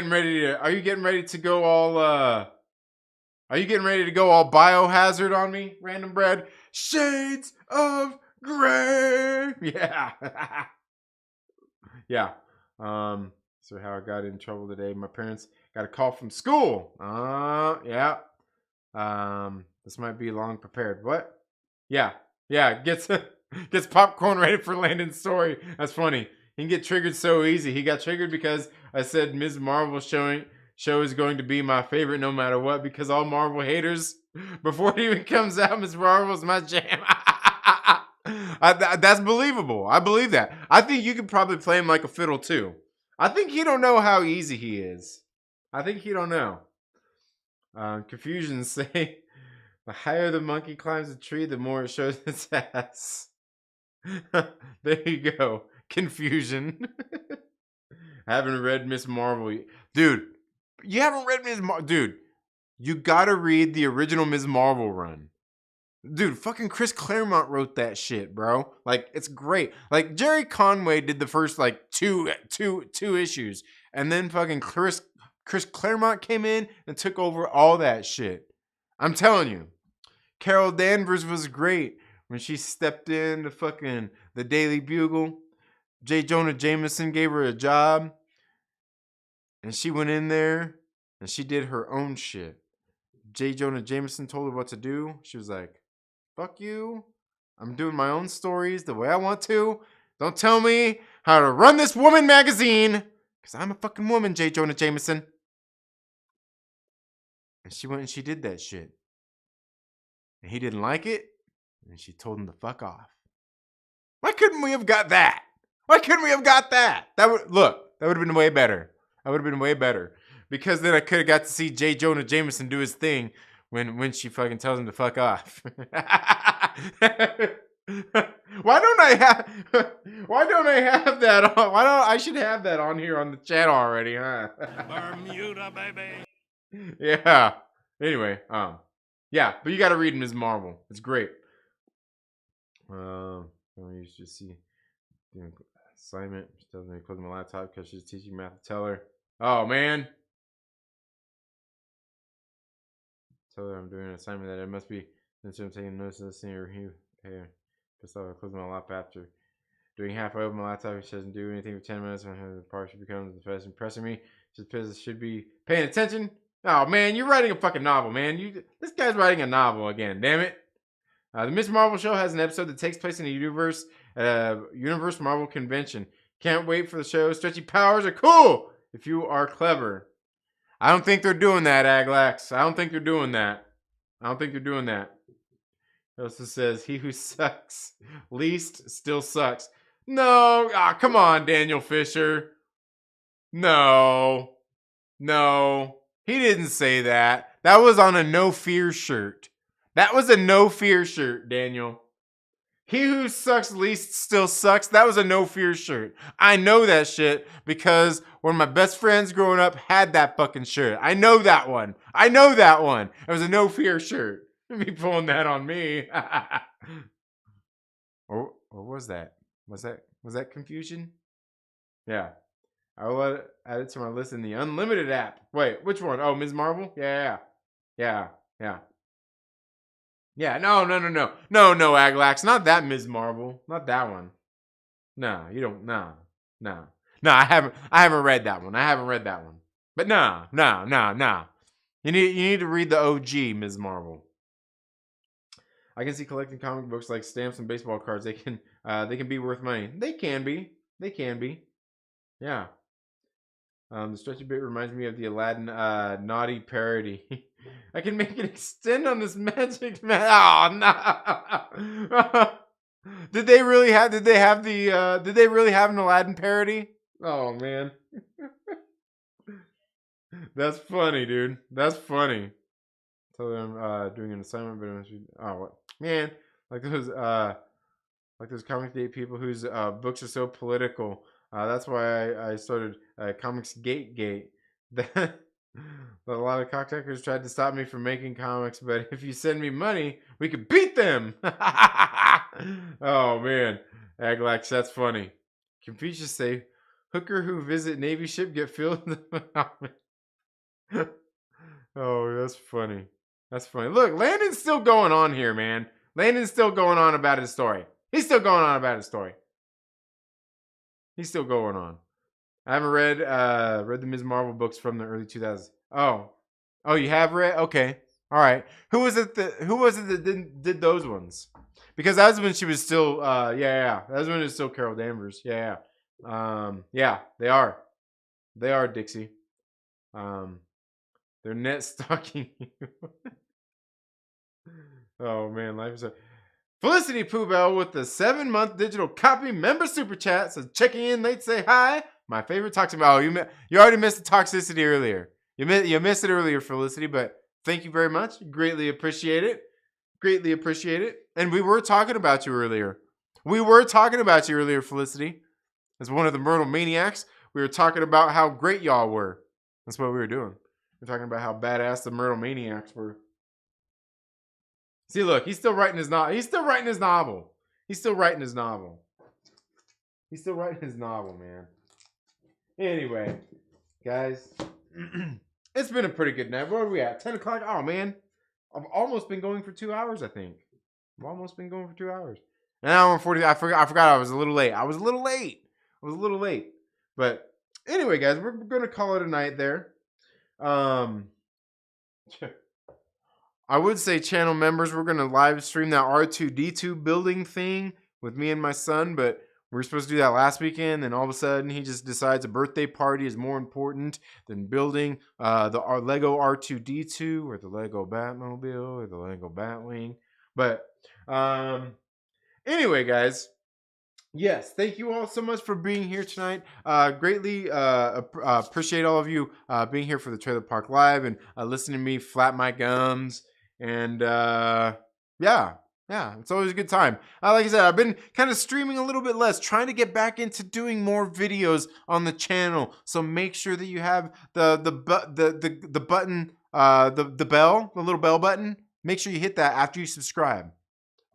ready to go all are you getting ready to go all biohazard on me, Random Bread? Shades of gray. Yeah. Yeah. So how I got in trouble today. My parents got a call from school. Yeah. This might be long prepared. What? Yeah. Yeah. Gets popcorn ready for Landon's story. That's funny. He can get triggered so easy. He got triggered because I said Ms. Marvel show is going to be my favorite no matter what, because all Marvel haters, before it even comes out, Ms. Marvel's my jam. That's believable. I believe that. I think you could probably play him like a fiddle too. I think he don't know how easy he is. I think he don't know. Confusion say the higher the monkey climbs a tree, the more it shows its ass. There you go. Confusion. I haven't read Miss Marvel. Dude, you haven't read Ms. Marvel. Dude, you gotta read the original Ms. Marvel run. Dude, fucking Chris Claremont wrote that shit, bro. Like, it's great. Like, Jerry Conway did the first, like, two issues. And then fucking Chris Claremont came in and took over all that shit. I'm telling you. Carol Danvers was great when she stepped in to fucking the Daily Bugle. J. Jonah Jameson gave her a job. And she went in there and she did her own shit. J. Jonah Jameson told her what to do. She was like, fuck you. I'm doing my own stories the way I want to. Don't tell me how to run this woman magazine. Because I'm a fucking woman, J. Jonah Jameson. And she went and she did that shit. And he didn't like it. And she told him to fuck off. Why couldn't we have got that? Why couldn't we have got that? That would have been way better. That would have been way better. Because then I could have got to see J. Jonah Jameson do his thing when she fucking tells him to fuck off. Why don't I have that on? I should have that on here on the channel already, huh? Bermuda, baby. Yeah. Anyway, yeah, but you got to read Ms. Marvel. It's great. You should see doing assignment. She tells me to close my laptop because she's teaching math to tell her. Oh man. Tell her I'm doing an assignment that it must be since I'm taking notes of the senior review. Hey, pissed off. I close my laptop after doing halfway open my laptop. She doesn't do anything for 10 minutes. The part she becomes the first impressing me. She's pissed. Should be paying attention. Oh man, you're writing a fucking novel, man. This guy's writing a novel again. Damn it. The Miss Marvel show has an episode that takes place in a Universe Marvel convention. Can't wait for the show. Stretchy powers are cool if you are clever. I don't think they're doing that, Aglax. I don't think they're doing that. It also says, he who sucks least still sucks. No. Come on, Daniel Fisher. No. He didn't say that. That was on a No Fear shirt. That was a No Fear shirt, Daniel. He who sucks least still sucks. That was a No Fear shirt. I know that shit because one of my best friends growing up had that fucking shirt. I know that one. It was a No Fear shirt. Me pulling that on me. or was that? Was that confusion? Yeah. I will add it to my list in the Unlimited app. Wait, which one? Oh, Ms. Marvel? Yeah. Yeah, no, Aglax. Not that Ms. Marvel. Not that one. No, you don't. No. I haven't read that one. But no. You need to read the OG Ms. Marvel. I can see collecting comic books like stamps and baseball cards. They can be worth money. They can be. They can be. Yeah. The stretchy bit reminds me of the Aladdin naughty parody. I can make it extend on this magic man. Oh no! Did they really have an Aladdin parody? Oh man. That's funny, dude. That's funny. So I'm doing an assignment, but what? Man, like those comic date people whose books are so political. That's why I started Comics Gate. A lot of cocktackers tried to stop me from making comics, but if you send me money, we could beat them. Oh man, Aglax, that's funny. Confucius say, hooker who visit Navy ship get filled. Oh, that's funny. That's funny. Look, Landon's still going on here, man. Landon's still going on about his story. He's still going on about his story. He's still going on. I haven't read the Ms. Marvel books from the early 2000s. Oh, you have read? Okay, all right. Who was it that did those ones? Because that was when she was still that was when it was still Carol Danvers. Yeah. Yeah, they are. They are, Dixie. They're net stalking you. Oh man, life is so. Felicity Poobell with the 7-month digital copy member super chat says, checking in late, say hi. My favorite toxic. Oh, you already missed the toxicity earlier. You missed it earlier, Felicity, but thank you very much. Greatly appreciate it. Greatly appreciate it. And we were talking about you earlier. Felicity. As one of the Myrtle Maniacs, we were talking about how great y'all were. That's what we were doing. We're talking about how badass the Myrtle Maniacs were. See, look, he's still writing his novel. He's still writing his novel, man. Anyway, guys, it's been a pretty good night. Where are we at? 10 o'clock? Oh, man. I've almost been going for 2 hours, I think. Now I'm 40. I forgot I was a little late. But anyway, guys, we're going to call it a night there. I would say channel members, we're going to live stream that R2-D2 building thing with me and my son, but we were supposed to do that last weekend, and all of a sudden he just decides a birthday party is more important than building our Lego R2-D2 or the Lego Batmobile or the Lego Batwing. But anyway, guys, yes, thank you all so much for being here tonight. Greatly appreciate all of you being here for the Trailer Park Live and listening to me flap my gums. And yeah, it's always a good time. Like I said, I've been kind of streaming a little bit less, trying to get back into doing more videos on the channel. So make sure that you have the button, the bell, the little bell button. Make sure you hit that after you subscribe.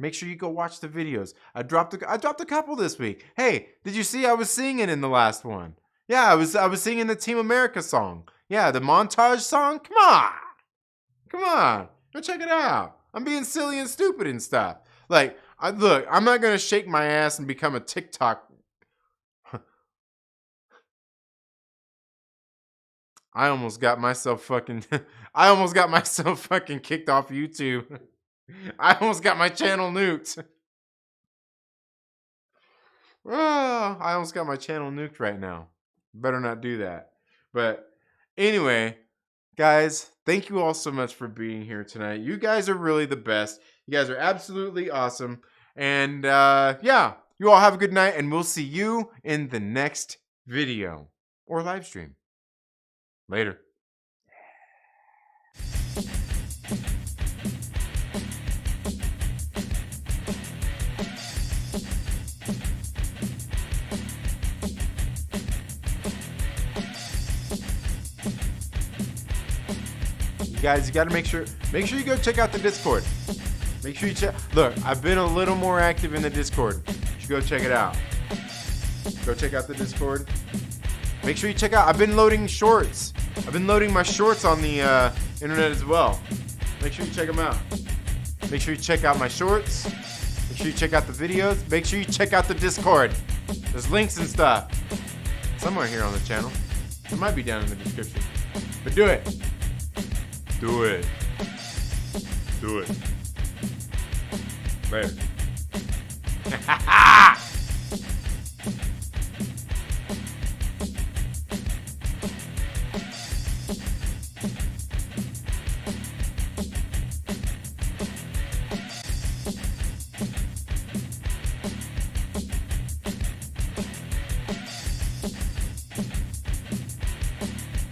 Make sure you go watch the videos. I dropped a couple this week. Hey, did you see I was singing in the last one? Yeah, I was singing the Team America song. Yeah, the montage song. Come on. Go check it out. I'm being silly and stupid and stuff. Like, look, I'm not going to shake my ass and become a TikTok. I almost got myself fucking kicked off YouTube. I almost got my channel nuked. Oh, I almost got my channel nuked right now. Better not do that. But anyway, guys, thank you all so much for being here tonight. You guys are really the best. You guys are absolutely awesome. And yeah, you all have a good night, and we'll see you in the next video or live stream. Later. Guys, you got to make sure you go check out the Discord. Make sure you check. Look, I've been a little more active in the Discord. You should go check it out. Go check out the Discord. Make sure you check out. I've been loading shorts. I've been loading my shorts on the internet as well. Make sure you check them out. Make sure you check out my shorts. Make sure you check out the videos. Make sure you check out the Discord. There's links and stuff somewhere here on the channel. It might be down in the description. But do it. Do it. Do it. There.